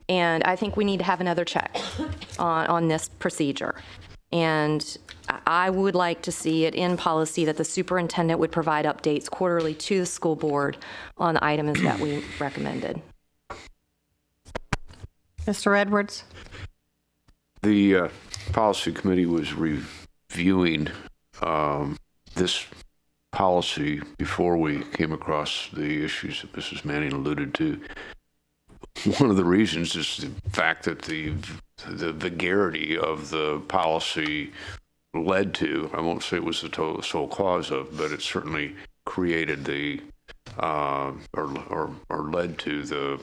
And I think we need to have another check on this procedure. And I would like to see it in policy that the superintendent would provide updates quarterly to the school board on the items that we recommended. Mr. Edwards? The policy committee was reviewing this policy before we came across the issues that Mrs. Manning alluded to. One of the reasons is the fact that the vagarity of the policy led to, I won't say it was the sole cause of, but it certainly created the, or led to the,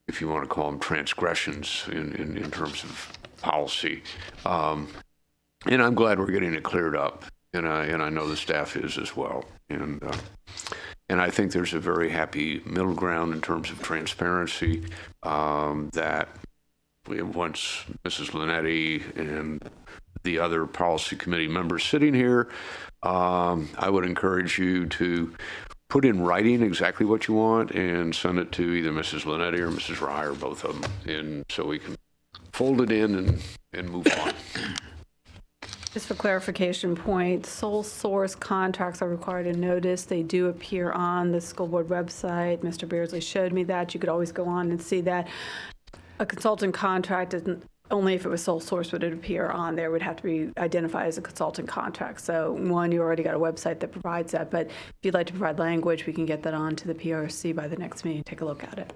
if you want to call them transgressions in terms of policy. And I'm glad we're getting it cleared up, and I know the staff is as well. And I think there's a very happy middle ground in terms of transparency that once Mrs. Linetti and the other policy committee members sitting here, I would encourage you to put in writing exactly what you want and send it to either Mrs. Linetti or Mrs. Rye or both of them, and so we can fold it in and move on. Just for clarification point, sole source contracts are required in notice. They do appear on the school board website. Mr. Beardsley showed me that. You could always go on and see that. A consultant contract isn't, only if it was sole source would it appear on there, would have to be identified as a consultant contract. So one, you already got a website that provides that, but if you'd like to provide language, we can get that on to the PRC by the next meeting. Take a look at it.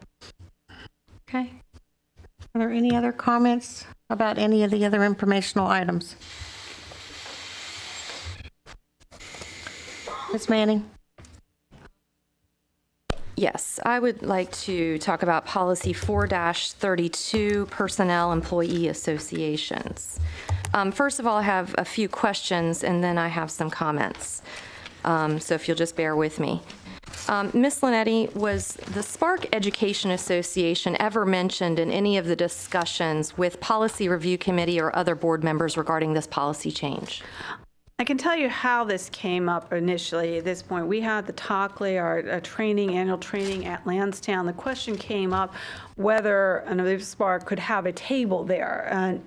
Okay. Are there any other comments about any of the other informational items? Ms. Manning? Yes, I would like to talk about policy 4-32, personnel employee associations. First of all, I have a few questions and then I have some comments. So if you'll just bear with me. Ms. Linetti, was the Spark Education Association ever mentioned in any of the discussions with Policy Review Committee or other board members regarding this policy change? I can tell you how this came up initially. At this point, we had the Tockley, our annual training at Lansdowne. The question came up whether another Spark could have a table there. And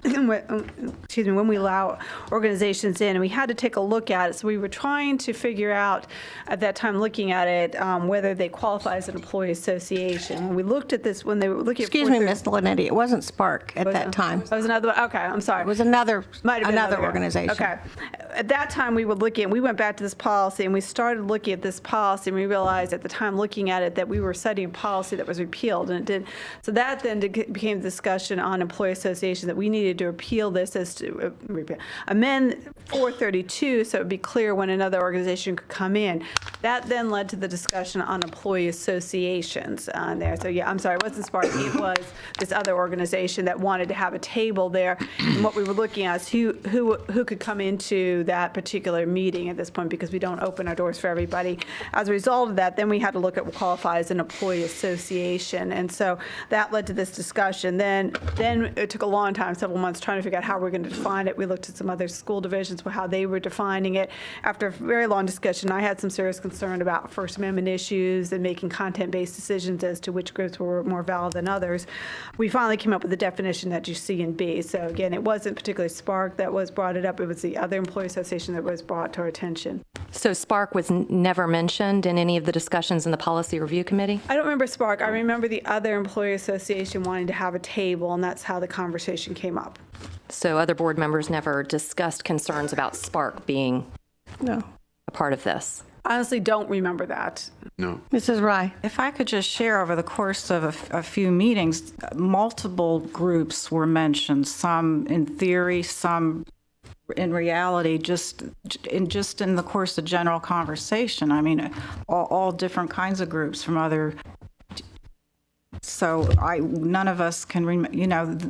excuse me, when we allow organizations in, and we had to take a look at it. So we were trying to figure out at that time, looking at it, whether they qualify as an employee association. When we looked at this, when they were looking at Excuse me, Ms. Linetti, it wasn't Spark at that time. It was another. Okay, I'm sorry. It was another another organization. Okay. At that time, we went back to this policy and we started looking at this policy, and we realized at the time looking at it that we were studying a policy that was repealed, and it did. So that then became a discussion on employee association that we needed to repeal this as to amend 432 so it would be clear when another organization could come in. That then led to the discussion on employee associations there. So yeah, I'm sorry, it wasn't Spark. It was this other organization that wanted to have a table there. And what we were looking at is who could come into that particular meeting at this point, because we don't open our doors for everybody. As a result of that, then we had to look at what qualifies as an employee association. And so that led to this discussion. Then it took a long time, several months, trying to figure out how we're going to define it. We looked at some other school divisions, how they were defining it. After a very long discussion, I had some serious concern about First Amendment issues and making content-based decisions as to which groups were more valid than others. We finally came up with the definition that you see in B. So again, it wasn't particularly Spark that was brought it up. It was the other employee association that was brought to our attention. So Spark was never mentioned in any of the discussions in the Policy Review Committee? I don't remember Spark. I remember the other employee association wanting to have a table, and that's how the conversation came up. So other board members never discussed concerns about Spark being a part of this? honestly don't remember that. No. Mrs. Rye? If I could just share, over the course of a few meetings, multiple groups were mentioned, some in theory, some in reality, just in the course of general conversation. I mean, all different kinds of groups from other. So none of us can,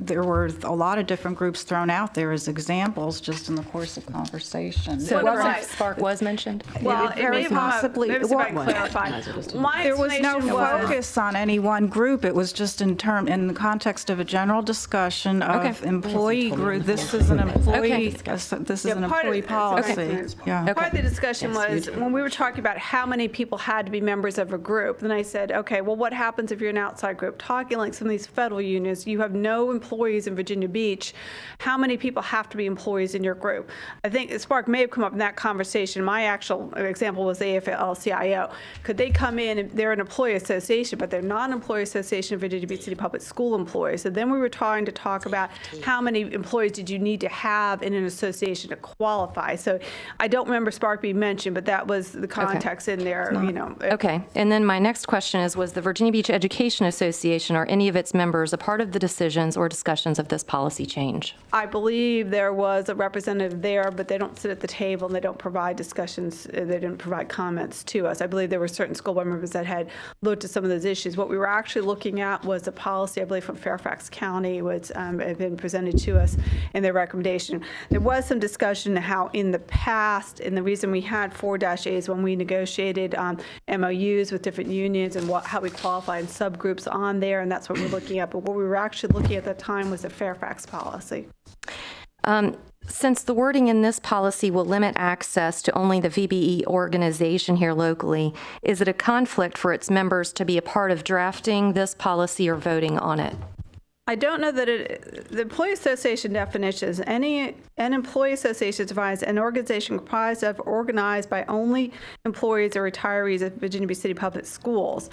there were a lot of different groups thrown out there as examples just in the course of conversation. So Spark was mentioned? Well, it very may have come up. possibly Maybe see if I can clarify. My There was no explanation was- focus on any one group. It was just in the context of a general discussion of employee group. This is an employee, this is an employee policy. Yeah. Part of the discussion was when we were talking about how many people had to be members of a group. Then I said, okay, well, what happens if you're an outside group? Talking like some of these federal unions, you have no employees in Virginia Beach. How many people have to be employees in your group? I think Spark may have come up in that conversation. My actual example was the AFL-CIO. Could they come in and they're an employee association, but they're not an employee association of Virginia Beach City Public School employees. So then we were trying to talk about how many employees did you need to have in an association to qualify. So I don't remember Spark being mentioned, but that was the context in there, Okay, and then my next question is, was the Virginia Beach Education Association or any of its members a part of the decisions or discussions of this policy change? I believe there was a representative there, but they don't sit at the table and they don't provide discussions, they didn't provide comments to us. I believe there were certain school board members that had looked at some of those issues. What we were actually looking at was a policy, I believe, from Fairfax County, which had been presented to us in their recommendation. There was some discussion how in the past, and the reason we had 4-A is when we negotiated MOUs with different unions and how we qualify in subgroups on there, and that's what we're looking at. But what we were actually looking at the time was the Fairfax policy. Since the wording in this policy will limit access to only the VBE organization here locally, is it a conflict for its members to be a part of drafting this policy or voting on it? I don't know that the employee association definition is an employee association defines an organization comprised of, organized by only employees or retirees of Virginia Beach City Public Schools.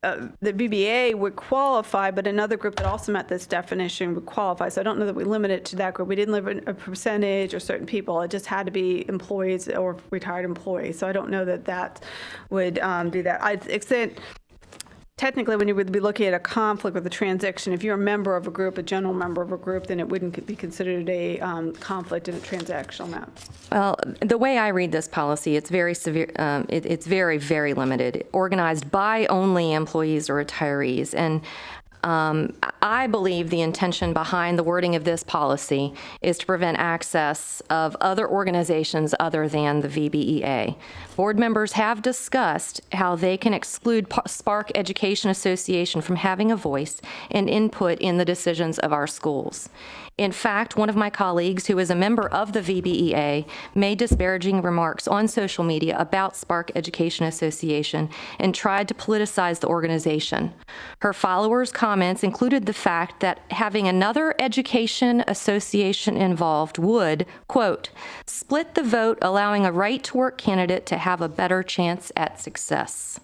The VBA would qualify, but another group that also met this definition would qualify. So I don't know that we limit it to that group. We didn't limit a percentage or certain people. It just had to be employees or retired employees. So I don't know that that would do that. Technically, when you would be looking at a conflict with a transaction, if you're a member of a group, a general member of a group, then it wouldn't be considered a conflict in a transactional map. Well, the way I read this policy, it's very severe. It's very, very limited. Organized by only employees or retirees, and I believe the intention behind the wording of this policy is to prevent access of other organizations other than the VBEA. Board members have discussed how they can exclude Spark Education Association from having a voice and input in the decisions of our schools. In fact, one of my colleagues, who is a member of the VBEA, made disparaging remarks on social media about Spark Education Association and tried to politicize the organization. Her followers' comments included the fact that having another education association involved would, quote, split the vote, allowing a right-to-work candidate to have a better chance at success.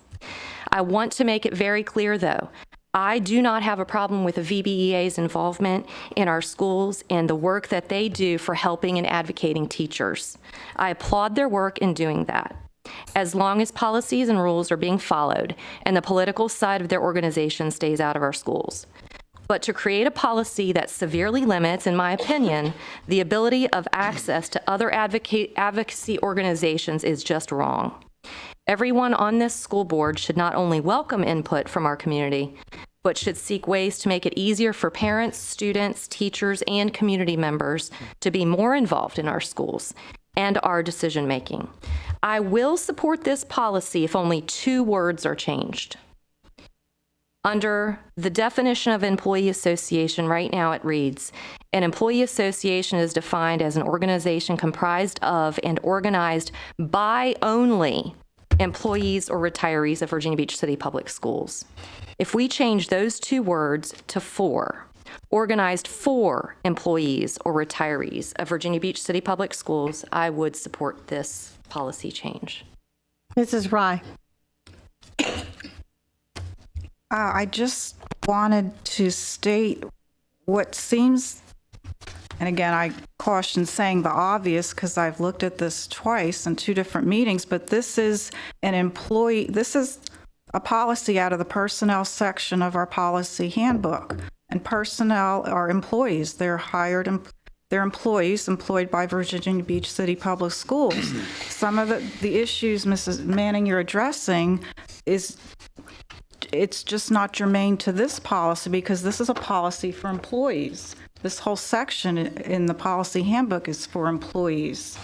I want to make it very clear, though, I do not have a problem with the VBEA's involvement in our schools and the work that they do for helping and advocating teachers. I applaud their work in doing that, as long as policies and rules are being followed and the political side of their organization stays out of our schools. But to create a policy that severely limits, in my opinion, the ability of access to other advocacy organizations is just wrong. Everyone on this school board should not only welcome input from our community, but should seek ways to make it easier for parents, students, teachers, and community members to be more involved in our schools and our decision-making. I will support this policy if only 2 words are changed. Under the definition of employee association, right now it reads, an employee association is defined as an organization comprised of and organized by only employees or retirees of Virginia Beach City Public Schools. If we change those 2 words to 4, organized for employees or retirees of Virginia Beach City Public Schools, I would support this policy change. Mrs. Rye. I just wanted to state what seems and again, I caution saying the obvious because I've looked at this twice in 2 different meetings, but this is this is a policy out of the personnel section of our policy handbook. And personnel are employees. They're they're employees employed by Virginia Beach City Public Schools. Some of the issues, Mrs. Manning, you're addressing it's just not germane to this policy because this is a policy for employees. This whole section in the policy handbook is for employees.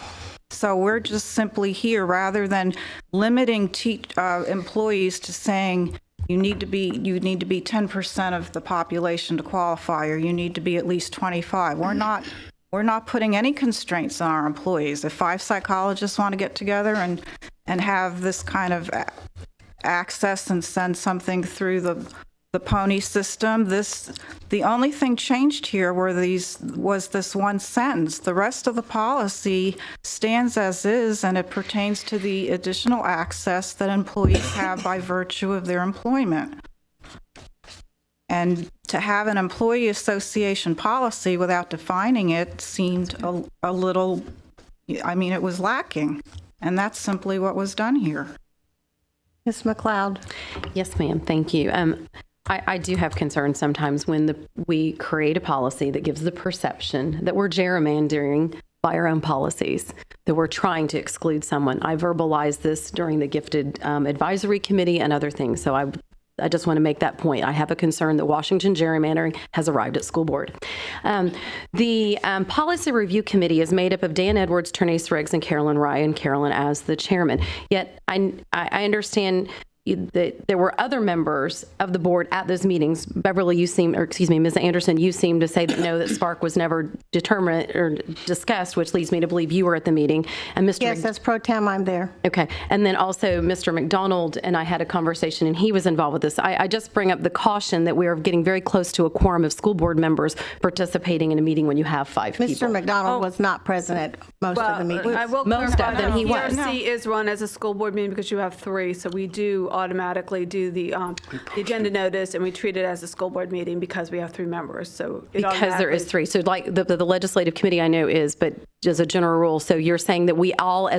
So we're just simply here, rather than limiting employees to saying you need to be 10% of the population to qualify, or you need to be at least 25. We're not putting any constraints on our employees. If 5 psychologists want to get together and have this kind of access and send something through the pony system, the only thing changed here was this one sentence. The rest of the policy stands as is, and it pertains to the additional access that employees have by virtue of their employment. And to have an employee association policy without defining it seemed a little, it was lacking. And that's simply what was done here. Ms. McLeod. Yes, ma'am. Thank you. I do have concerns sometimes when we create a policy that gives the perception that we're gerrymandering by our own policies, that we're trying to exclude someone. I verbalized this during the Gifted Advisory Committee and other things, so I just want to make that point. I have a concern that Washington gerrymandering has arrived at school board. The Policy Review Committee is made up of Dan Edwards, Ternace Riggs, and Carolyn Rye, and Carolyn as the chairman. Yet I understand that there were other members of the board at those meetings. Beverly, Ms. Anderson, you seem to say that no, that Spark was never determined or discussed, which leads me to believe you were at the meeting. And Mr. Yes, as pro tem, I'm there. Okay. And then also Mr. McDonald and I had a conversation, and he was involved with this. I just bring up the caution that we are getting very close to a quorum of school board members participating in a meeting when you have 5 people. Mr. McDonald was not present at most of the meetings. I will clarify that PRC is run as a school board meeting because you have 3, so we do automatically do the agenda notice, and we treat it as a school board meeting because we have 3 members. So because there is 3. So like the legislative committee I know is, but as a general rule, so you're saying that we all,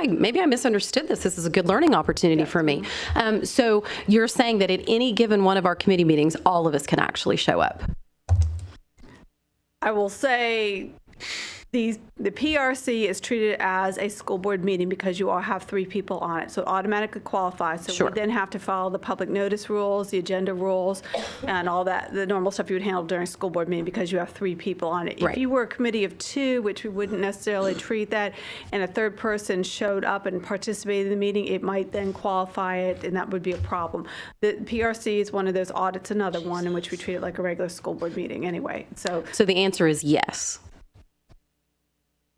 maybe I misunderstood this. This is a good learning opportunity for me. So you're saying that at any given one of our committee meetings, all of us can actually show up? I will say the PRC is treated as a school board meeting because you all have 3 people on it, so it automatically qualifies. So we then have to follow the public notice rules, the agenda rules, and all that, the normal stuff you would handle during a school board meeting because you have 3 people on it. If you were a committee of 2, which we wouldn't necessarily treat that, and a third person showed up and participated in the meeting, it might then qualify it, and that would be a problem. The PRC is one of those audits, another one in which we treat it like a regular school board meeting anyway. So the answer is yes.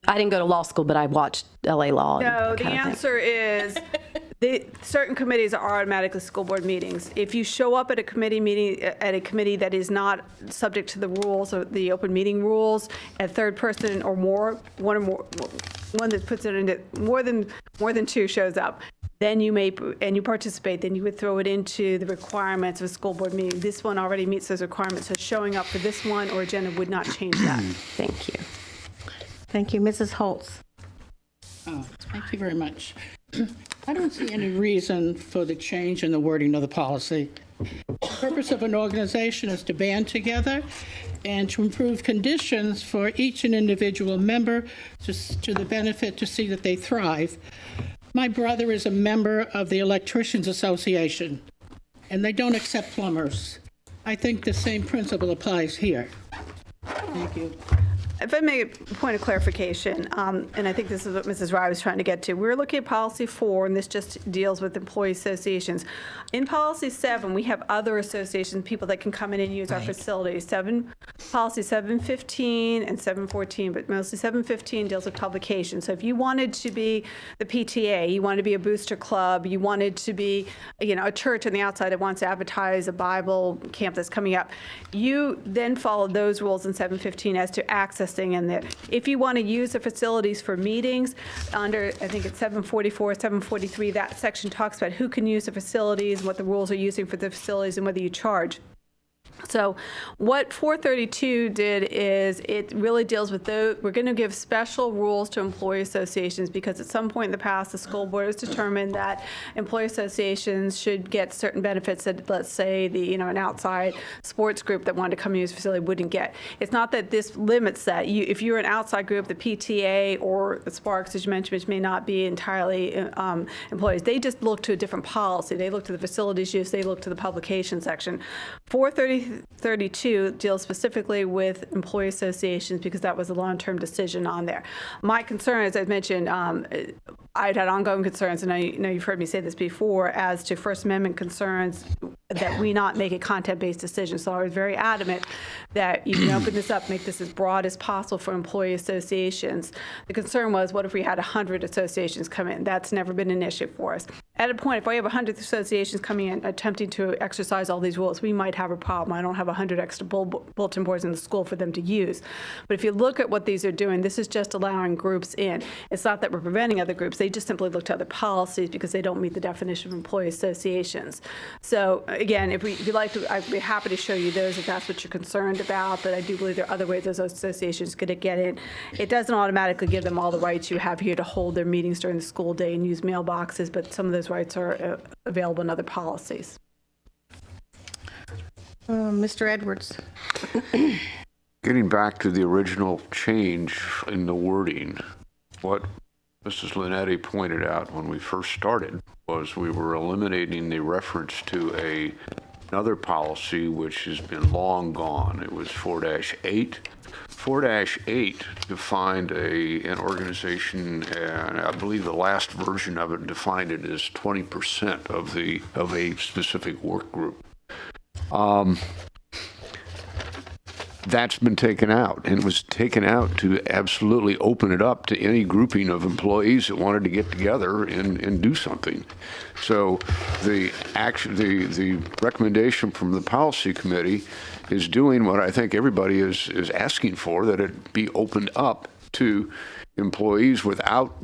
I didn't go to law school, but I watched LA Law. No, the answer is certain committees are automatically school board meetings. If you show up at a committee meeting, at a committee that is not subject to the rules or the open meeting rules, a third person or more, one that puts it into more than 2 shows up, then you may, and you participate, then you would throw it into the requirements of a school board meeting. This one already meets those requirements, so showing up for this one or agenda would not change that. Thank you. Thank you. Mrs. Holtz. Thank you very much. I don't see any reason for the change in the wording of the policy. The purpose of an organization is to band together and to improve conditions for each and individual member to the benefit to see that they thrive. My brother is a member of the Electricians Association, and they don't accept plumbers. I think the same principle applies here. Thank you. If I make a point of clarification, and I think this is what Mrs. Rye was trying to get to, we're looking at policy 4, and this just deals with employee associations. In policy 7, we have other associations, people that can come in and use our facilities. Policy 715 and 714, but mostly 715 deals with publication. So if you wanted to be the PTA, you wanted to be a booster club, you wanted to be, a church on the outside that wants to advertise a Bible camp that's coming up, you then follow those rules in 715 as to accessing in there. If you want to use the facilities for meetings, under, I think it's 744, 743, that section talks about who can use the facilities and what the rules are using for the facilities and whether you charge. So what 432 did is it really deals with those, we're going to give special rules to employee associations because at some point in the past, the school board has determined that employee associations should get certain benefits that, let's say, an outside sports group that wanted to come use the facility wouldn't get. It's not that this limits that. If you're an outside group, the PTA or the Sparks, as you mentioned, which may not be entirely employees, they just look to a different policy. They look to the facilities use, they look to the publication section. 432 deals specifically with employee associations because that was a long-term decision on there. My concern, as I mentioned, I'd had ongoing concerns, and I know you've heard me say this before, as to First Amendment concerns that we not make a content-based decision. So I was very adamant that you can open this up, make this as broad as possible for employee associations. The concern was, what if we had 100 associations come in? That's never been an issue for us. At a point, if we have 100 associations coming in attempting to exercise all these rules, we might have a problem. I don't have 100 extra bulletin boards in the school for them to use. But if you look at what these are doing, this is just allowing groups in. It's not that we're preventing other groups. They just simply look to other policies because they don't meet the definition of employee associations. So again, if you'd like to, I'd be happy to show you those if that's what you're concerned about, but I do believe there are other ways those associations could get in. It doesn't automatically give them all the rights you have here to hold their meetings during the school day and use mailboxes, but some of those rights are available in other policies. Mr. Edwards. Getting back to the original change in the wording, what Mrs. Linetti pointed out when we first started was we were eliminating the reference to another policy which has been long gone. It was 4-8. 4-8 defined an organization, and I believe the last version of it defined it as 20% of a specific work group. That's been taken out, and it was taken out to absolutely open it up to any grouping of employees that wanted to get together and do something. So the recommendation from the policy committee is doing what I think everybody is asking for, that it be opened up to employees without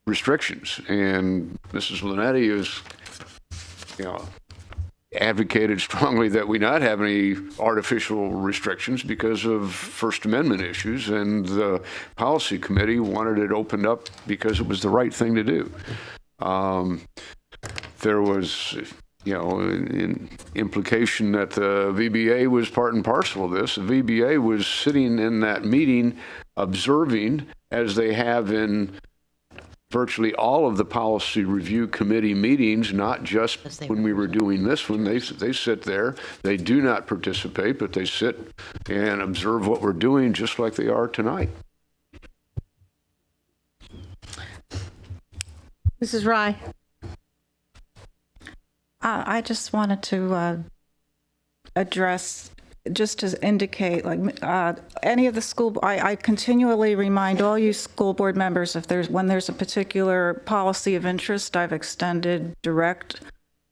restrictions. And Mrs. Linetti is, advocated strongly that we not have any artificial restrictions because of First Amendment issues, and the policy committee wanted it opened up because it was the right thing to do. There was, an implication that the VBA was part and parcel of this. The VBA was sitting in that meeting observing, as they have in virtually all of the policy review committee meetings, not just when we were doing this one. They sit there, they do not participate, but they sit and observe what we're doing just like they are tonight. Mrs. Rye. I just wanted to address, just to indicate, any of the school, I continually remind all you school board members, when there's a particular policy of interest, I've extended direct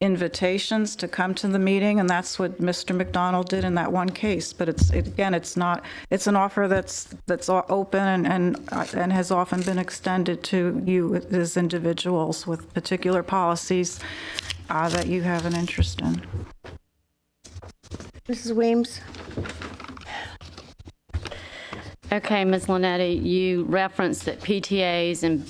invitations to come to the meeting, and that's what Mr. McDonald did in that one case. But it's an offer that's open and has often been extended to you as individuals with particular policies that you have an interest in. Mrs. Weems. Okay, Ms. Linetti, you referenced that PTAs and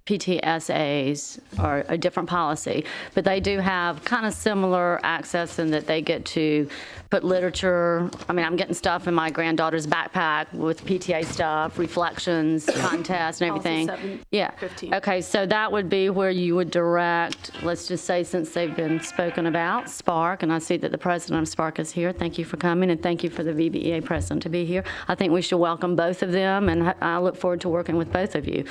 PTSAs are a different policy, but they do have kind of similar access in that they get to put literature. I mean, I'm getting stuff in my granddaughter's backpack with PTA stuff, reflections, contests, and everything. Also 7:15. Okay, so that would be where you would direct, let's just say, since they've been spoken about, Spark, and I see that the president of Spark is here. Thank you for coming, and thank you for the VBEA president to be here. I think we should welcome both of them, and I look forward to working with both of you.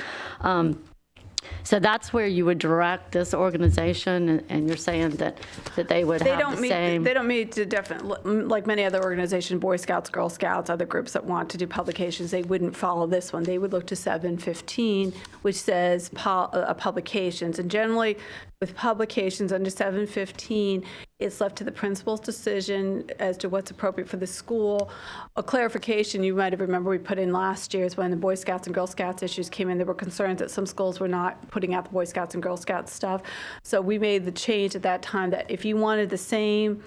So that's where you would direct this organization, and you're saying that they would have the same. They don't meet the definite, like many other organizations, Boy Scouts, Girl Scouts, other groups that want to do publications, they wouldn't follow this one. They would look to 715, which says publications. And generally, With publications under 715, it's left to the principal's decision as to what's appropriate for the school. A clarification you might have remembered we put in last year is when the Boy Scouts and Girl Scouts issues came in, there were concerns that some schools were not putting out the Boy Scouts and Girl Scouts stuff. So we made the change at that time that if you wanted the same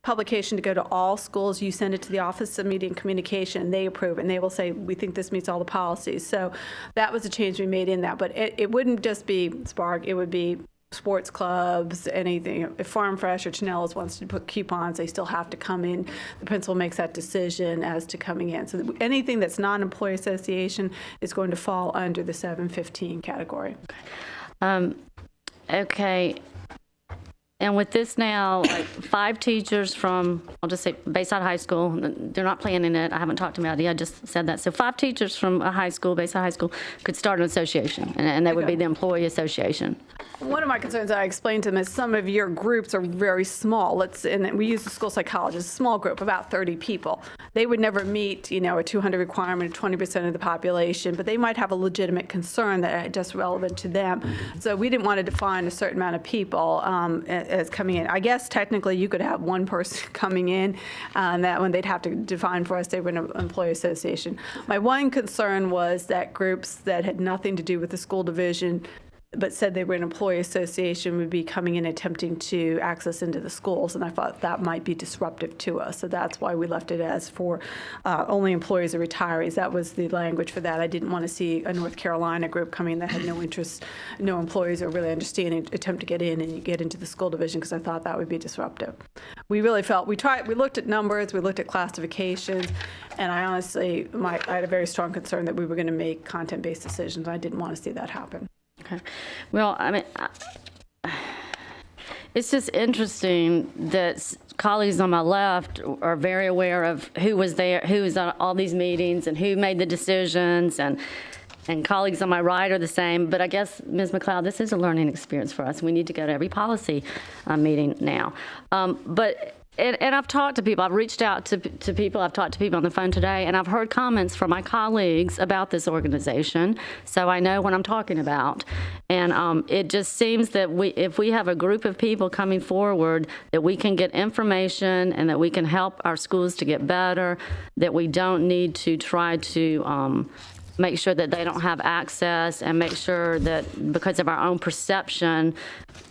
publication to go to all schools, you send it to the Office of Media and Communication, and they approve, and they will say, we think this meets all the policies. So that was a change we made in that. But it wouldn't just be Spark, it would be sports clubs, anything. If Farm Fresh or Chanella's wants to put coupons, they still have to come in. The principal makes that decision as to coming in. So anything that's non-employee association is going to fall under the 715 category. Okay. And with this now, like 5 teachers from, I'll just say Bayside High School, they're not planning it, I haven't talked to them about it, I just said that. So 5 teachers from a high school, Bayside High School, could start an association, and that would be the employee association. One of my concerns I explained to them is some of your groups are very small. And we use the school psychologist, a small group, about 30 people. They would never meet, a 200 requirement of 20% of the population, but they might have a legitimate concern that just relevant to them. So we didn't want to define a certain amount of people as coming in. I guess technically you could have one person coming in, and that one they'd have to define for us they were an employee association. My one concern was that groups that had nothing to do with the school division but said they were an employee association would be coming in attempting to access into the schools, and I thought that might be disruptive to us. So that's why we left it as for only employees or retirees. That was the language for that. I didn't want to see a North Carolina group coming that had no interest, no employees or really understanding, attempt to get in and you get into the school division, because I thought that would be disruptive. We really felt, we looked at numbers, we looked at classifications, and I honestly, I had a very strong concern that we were going to make content-based decisions. I didn't want to see that happen. Okay. Well, I mean, it's just interesting that colleagues on my left are very aware of who was there, who was at all these meetings, and who made the decisions, and colleagues on my right are the same. But I guess, Ms. McLeod, this is a learning experience for us. We need to go to every policy meeting now. And I've talked to people, I've reached out to people, I've talked to people on the phone today, and I've heard comments from my colleagues about this organization, so I know what I'm talking about. And it just seems that if we have a group of people coming forward, that we can get information and that we can help our schools to get better, that we don't need to try to make sure that they don't have access, and make sure that because of our own perception,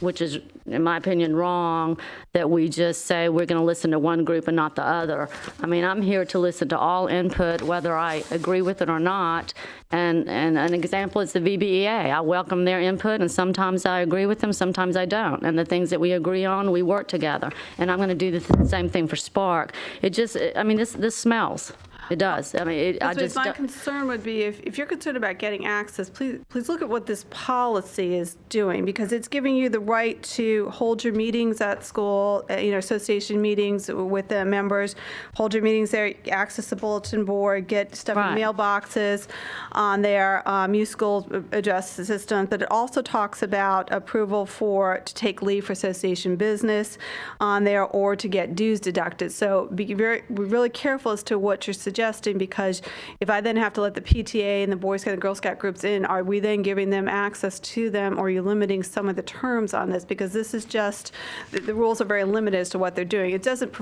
which is, in my opinion, wrong, that we just say we're going to listen to one group and not the other. I mean, I'm here to listen to all input, whether I agree with it or not. And an example is the VBEA. I welcome their input, and sometimes I agree with them, sometimes I don't. And the things that we agree on, we work together. And I'm going to do the same thing for Spark. It just, I mean, this smells. It does. I mean, my concern would be if you're concerned about getting access, please look at what this policy is doing, because it's giving you the right to hold your meetings at school, association meetings with the members, hold your meetings there, access the bulletin board, get stuff in mailboxes on there, use school address system. But it also talks about approval to take leave for association business on there, or to get dues deducted. So be really careful as to what you're suggesting, because if I then have to let the PTA and the Boy Scout and Girl Scout groups in, are we then giving them access to them, or are you limiting some of the terms on this? Because this is just, the rules are very limited as to what they're doing. It doesn't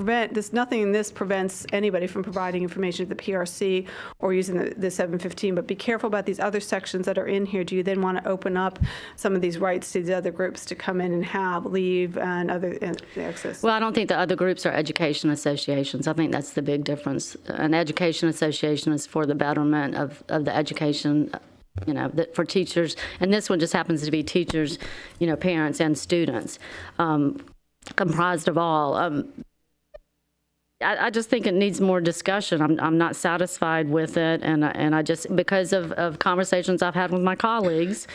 nothing in this prevents anybody from providing information to the PRC or using the 715, but be careful about these other sections that are in here. Do you then want to open up some of these rights to the other groups to come in and have leave and other access? Well, I don't think the other groups are education associations. I think that's the big difference. An education association is for the betterment of the education, for teachers, and this one just happens to be teachers, parents and students, comprised of all. I just think it needs more discussion. I'm not satisfied with it, and I just, because of conversations I've had with my colleagues,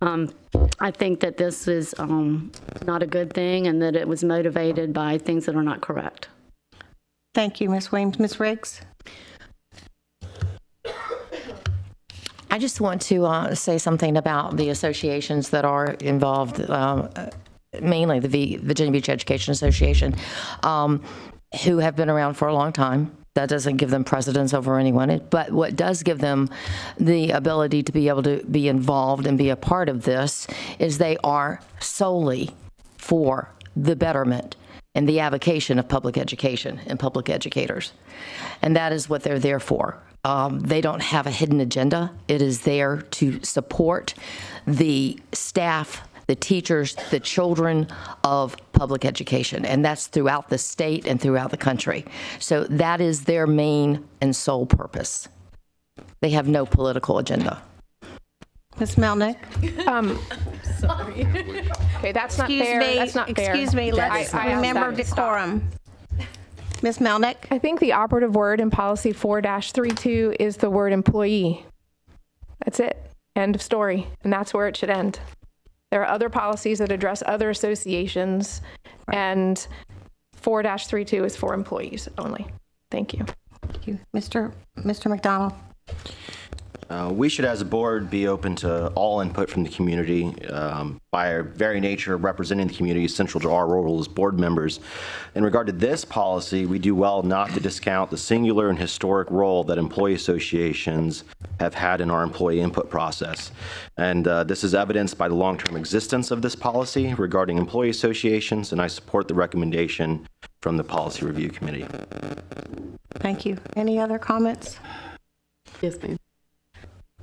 I think that this is not a good thing, and that it was motivated by things that are not correct. Thank you, Ms. Williams. Ms. Riggs? I just want to say something about the associations that are involved, mainly the Virginia Beach Education Association, who have been around for a long time. That doesn't give them precedence over anyone. But what does give them the ability to be able to be involved and be a part of this is they are solely for the betterment and the avocation of public education and public educators. And that is what they're there for. They don't have a hidden agenda. It is there to support the staff, the teachers, the children of public education, and that's throughout the state and throughout the country. So that is their main and sole purpose. They have no political agenda. Ms. Melnick? Sorry. Okay, that's not fair. That's not fair. Excuse me, let's remember decorum. Ms. Melnick? I think the operative word in policy 4-32 is the word employee. That's it. End of story. And that's where it should end. There are other policies that address other associations, and 4-32 is for employees only. Thank you. Thank you. Mr. McDonald? We should, as a board, be open to all input from the community. By our very nature, representing the community is central to our role as board members. In regard to this policy, we do well not to discount the singular and historic role that employee associations have had in our employee input process. And this is evidenced by the long-term existence of this policy regarding employee associations, and I support the recommendation from the Policy Review Committee. Thank you. Any other comments? Yes, ma'am.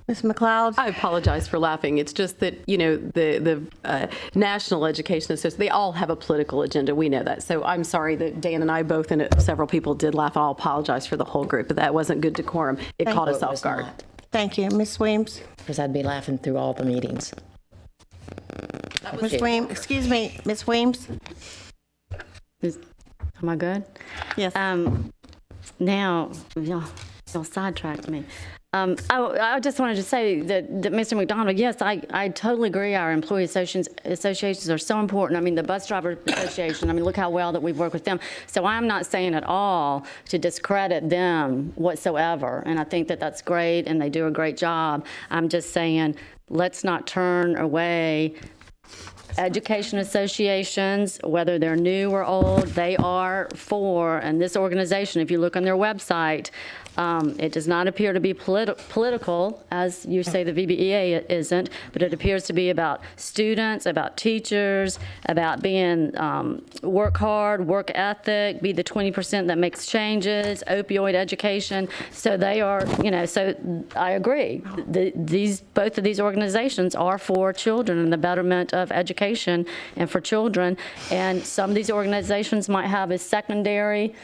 Ms. McLeod? I apologize for laughing. It's just that, you know, the National Education Association, they all have a political agenda. We know that. So I'm sorry that Dan and I both and several people did laugh. I'll apologize for the whole group, but that wasn't good decorum. It caught us off guard. Thank you. Ms. Weems? Because I'd be laughing through all the meetings. Ms. Weems, excuse me, Ms. Weems? Am I good? Yes. Now, y'all sidetracked me. I just wanted to say that Mr. McDonald, yes, I totally agree. Our employee associations are so important. I mean, the bus driver association, I mean, look how well that we've worked with them. So I'm not saying at all to discredit them whatsoever. And I think that that's great and they do a great job. I'm just saying, let's not turn away education associations, whether they're new or old, they are for, and this organization, if you look on their website, it does not appear to be political, as you say the VBEA isn't, but it appears to be about students, about teachers, about being work hard, work ethic, be the 20% that makes changes, opioid education. So they are, you know, so I agree. Both of these organizations are for children and the betterment of education and for children. And some of these organizations might have a secondary.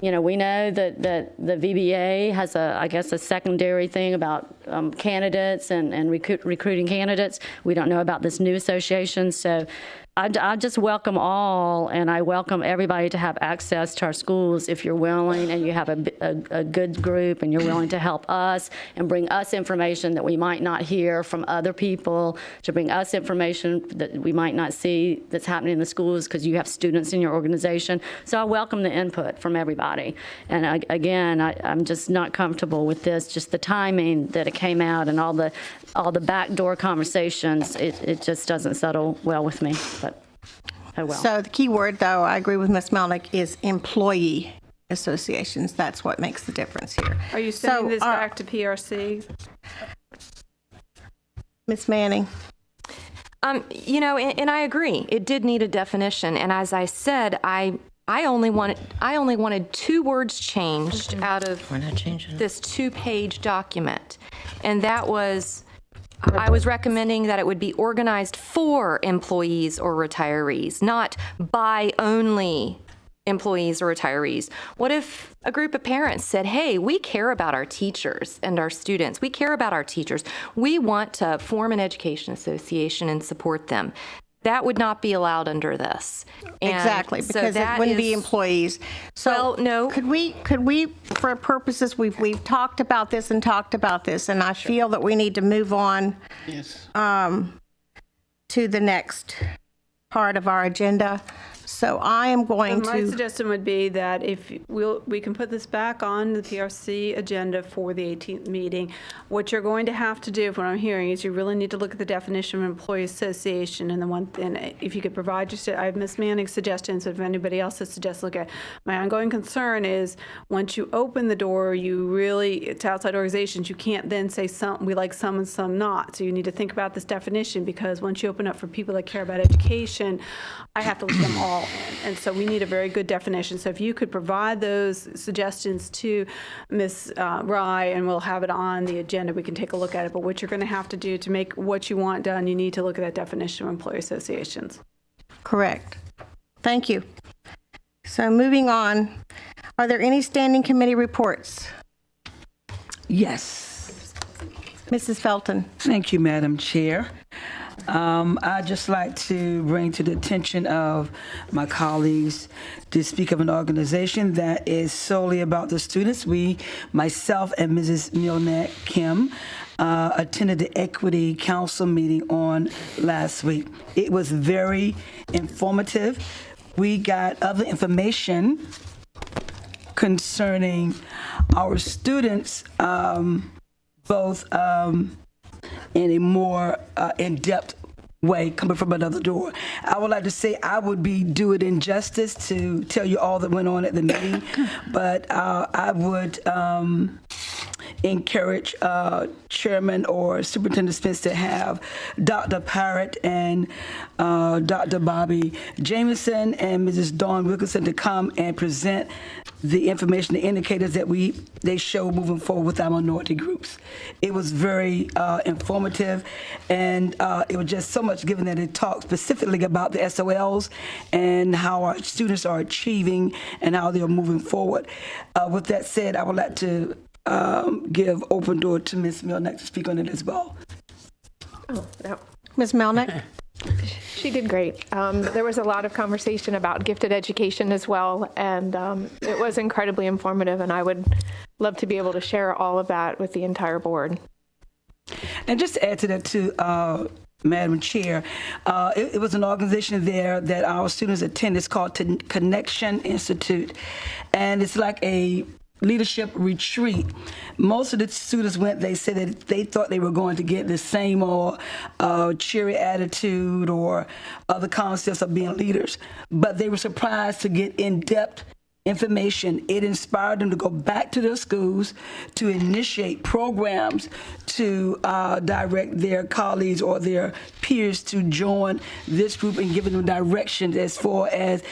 You know, we know that the VBA has I guess a secondary thing about candidates and recruiting candidates. We don't know about this new association. So I just welcome all, and I welcome everybody to have access to our schools if you're willing and you have a good group and you're willing to help us and bring us information that we might not hear from other people, to bring us information that we might not see that's happening in the schools because you have students in your organization. So I welcome the input from everybody. And again, I'm just not comfortable with this, just the timing that it came out and all the backdoor conversations. It just doesn't settle well with me. But oh well. So the key word, though, I agree with Ms. Melnick, is employee associations. That's what makes the difference here. Are you sending this back to PRC? Ms. Manning? You know, and I agree. It did need a definition. And as I said, I only wanted 2 words changed out of this 2-page document. And that was, I was recommending that it would be organized for employees or retirees, not by only employees or retirees. What if a group of parents said, hey, we care about our teachers and our students. We care about our teachers. We want to form an education association and support them. That would not be allowed under this. And exactly, because it wouldn't be employees. So well, no. Could we, for purposes, we've talked about this, and I feel that we need to move on to the next part of our agenda. So I am going My to, suggestion would be that if we can put this back on the PRC agenda for the 18th meeting. What you're going to have to do, from what I'm hearing, is you really need to look at the definition of employee association, and if you could provide I have Ms. Manning's suggestions, if anybody else has suggested, look at. My ongoing concern is once you open the door, it's outside organizations, you can't then say we like some and some not. So you need to think about this definition, because once you open up for people that care about education, I have to look them all in. And so we need a very good definition. So if you could provide those suggestions to Ms. Rye, and we'll have it on the agenda, we can take a look at it. But what you're going to have to do to make what you want done, you need to look at that definition of employee associations. correct. Thank you. So moving on, are there any standing committee reports? Yes. Mrs. Felton. Thank you, Madam Chair. I'd just like to bring to the attention of my colleagues to speak of an organization that is solely about the students. Myself and Mrs. Milnet Kim, attended the Equity Council meeting on last week. It was very informative. We got other information concerning our students, both in a more in-depth way, coming from another door. I would like to say I would do it injustice to tell you all that went on at the meeting, but I would encourage Chairman or Superintendent Spence to have Dr. Parrott and Dr. Bobby Jameson and Mrs. Dawn Wilkinson to come and present the information, the indicators that they show moving forward with our minority groups. It was very informative, and it was just so much given that it talked specifically about the SOLs and how our students are achieving and how they're moving forward. With that said, I would like to give open door to Ms. Milnek to speak on it as well. Oh, no. Ms. Melnick? She did great. There was a lot of conversation about gifted education as well, and it was incredibly informative, and I would love to be able to share all of that with the entire board. And just to add to that too, Madam Chair, it was an organization there that our students attend. It's called Connection Institute, and it's like a leadership retreat. Most of the students went, they said that they thought they were going to get the same old cheery attitude or other concepts of being leaders, but they were surprised to get in-depth information. It inspired them to go back to their schools, to initiate programs, to direct their colleagues or their peers to join this group and giving them direction as far as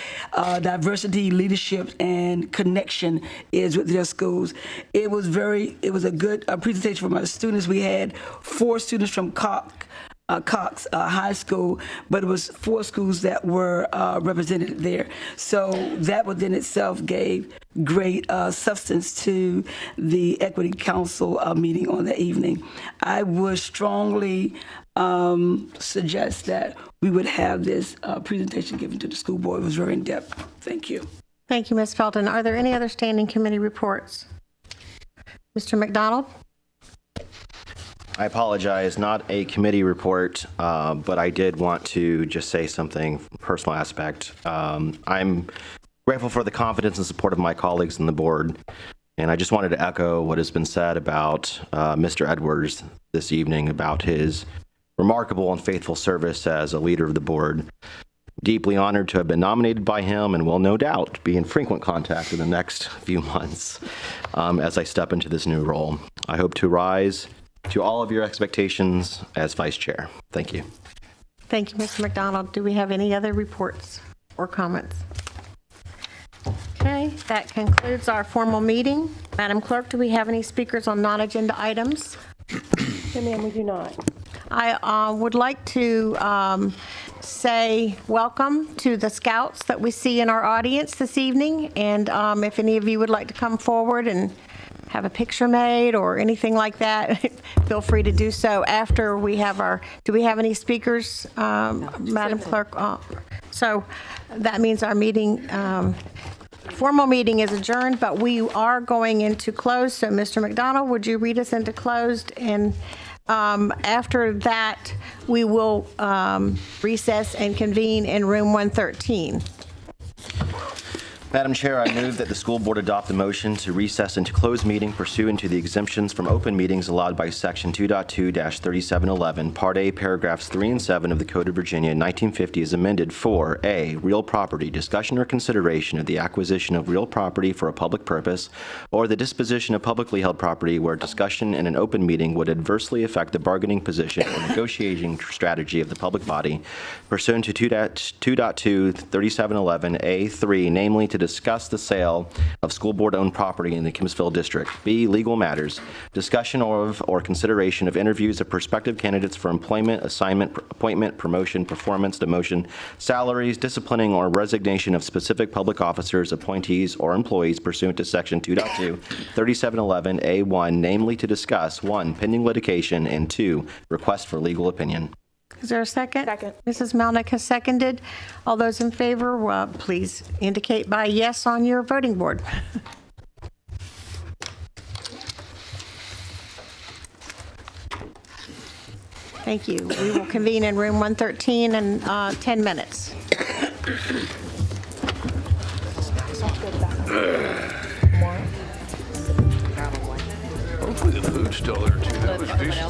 diversity, leadership, and connection is with their schools. It was a good presentation from our students. We had 4 students from Cox High School, but it was 4 schools that were represented there. So that within itself gave great substance to the Equity Council meeting on that evening. I would strongly suggest that we would have this presentation given to the school board. It was very in-depth. Thank you. Thank you, Ms. Felton. Are there any other standing committee reports? Mr. McDonald? I apologize, not a committee report, but I did want to just say something from a personal aspect. I'm grateful for the confidence and support of my colleagues on the board, and I just wanted to echo what has been said about Mr. Edwards this evening about his remarkable and faithful service as a leader of the board. Deeply honored to have been nominated by him and will no doubt be in frequent contact in the next few months as I step into this new role. I hope to rise to all of your expectations as vice chair. Thank you. Thank you, Mr. McDonald. Do we have any other reports or comments? Okay, that concludes our formal meeting. Madam Clerk, do we have any speakers on non-agenda items? No, ma'am, we do not. I would like to say welcome to the scouts that we see in our audience this evening. And if any of you would like to come forward and have a picture made or anything like that, feel free to do so after we have do we have any speakers, Madam Clerk? So that means our meeting, formal meeting is adjourned, but we are going into closed. So Mr. McDonald, would you read us into closed? And after that, we will recess and convene in room 113. Madam Chair, I move that the school board adopt the motion to recess into closed meeting pursuant to the exemptions from open meetings allowed by Section 2.2-3711, Part A, paragraphs 3 and 7 of the Code of Virginia 1950 as amended for A, real property, discussion or consideration of the acquisition of real property for a public purpose, or the disposition of publicly held property where discussion in an open meeting would adversely affect the bargaining position or negotiating strategy of the public body, pursuant to 2.2-3711A3, namely to discuss the sale of school board-owned property in the Kimmsville District. B, legal matters, discussion of or consideration of interviews of prospective candidates for employment, assignment, appointment, promotion, performance, demotion, salaries, disciplining, or resignation of specific public officers, appointees, or employees pursuant to Section 2.2-3711A1, namely to discuss 1, pending litigation, and 2, request for legal opinion. Is there a second? Second. Mrs. Melnick has seconded. All those in favor, please indicate by yes on your voting board. Thank you. We will convene in room 113 in 10 minutes. Hopefully the food's still there too. That was decent.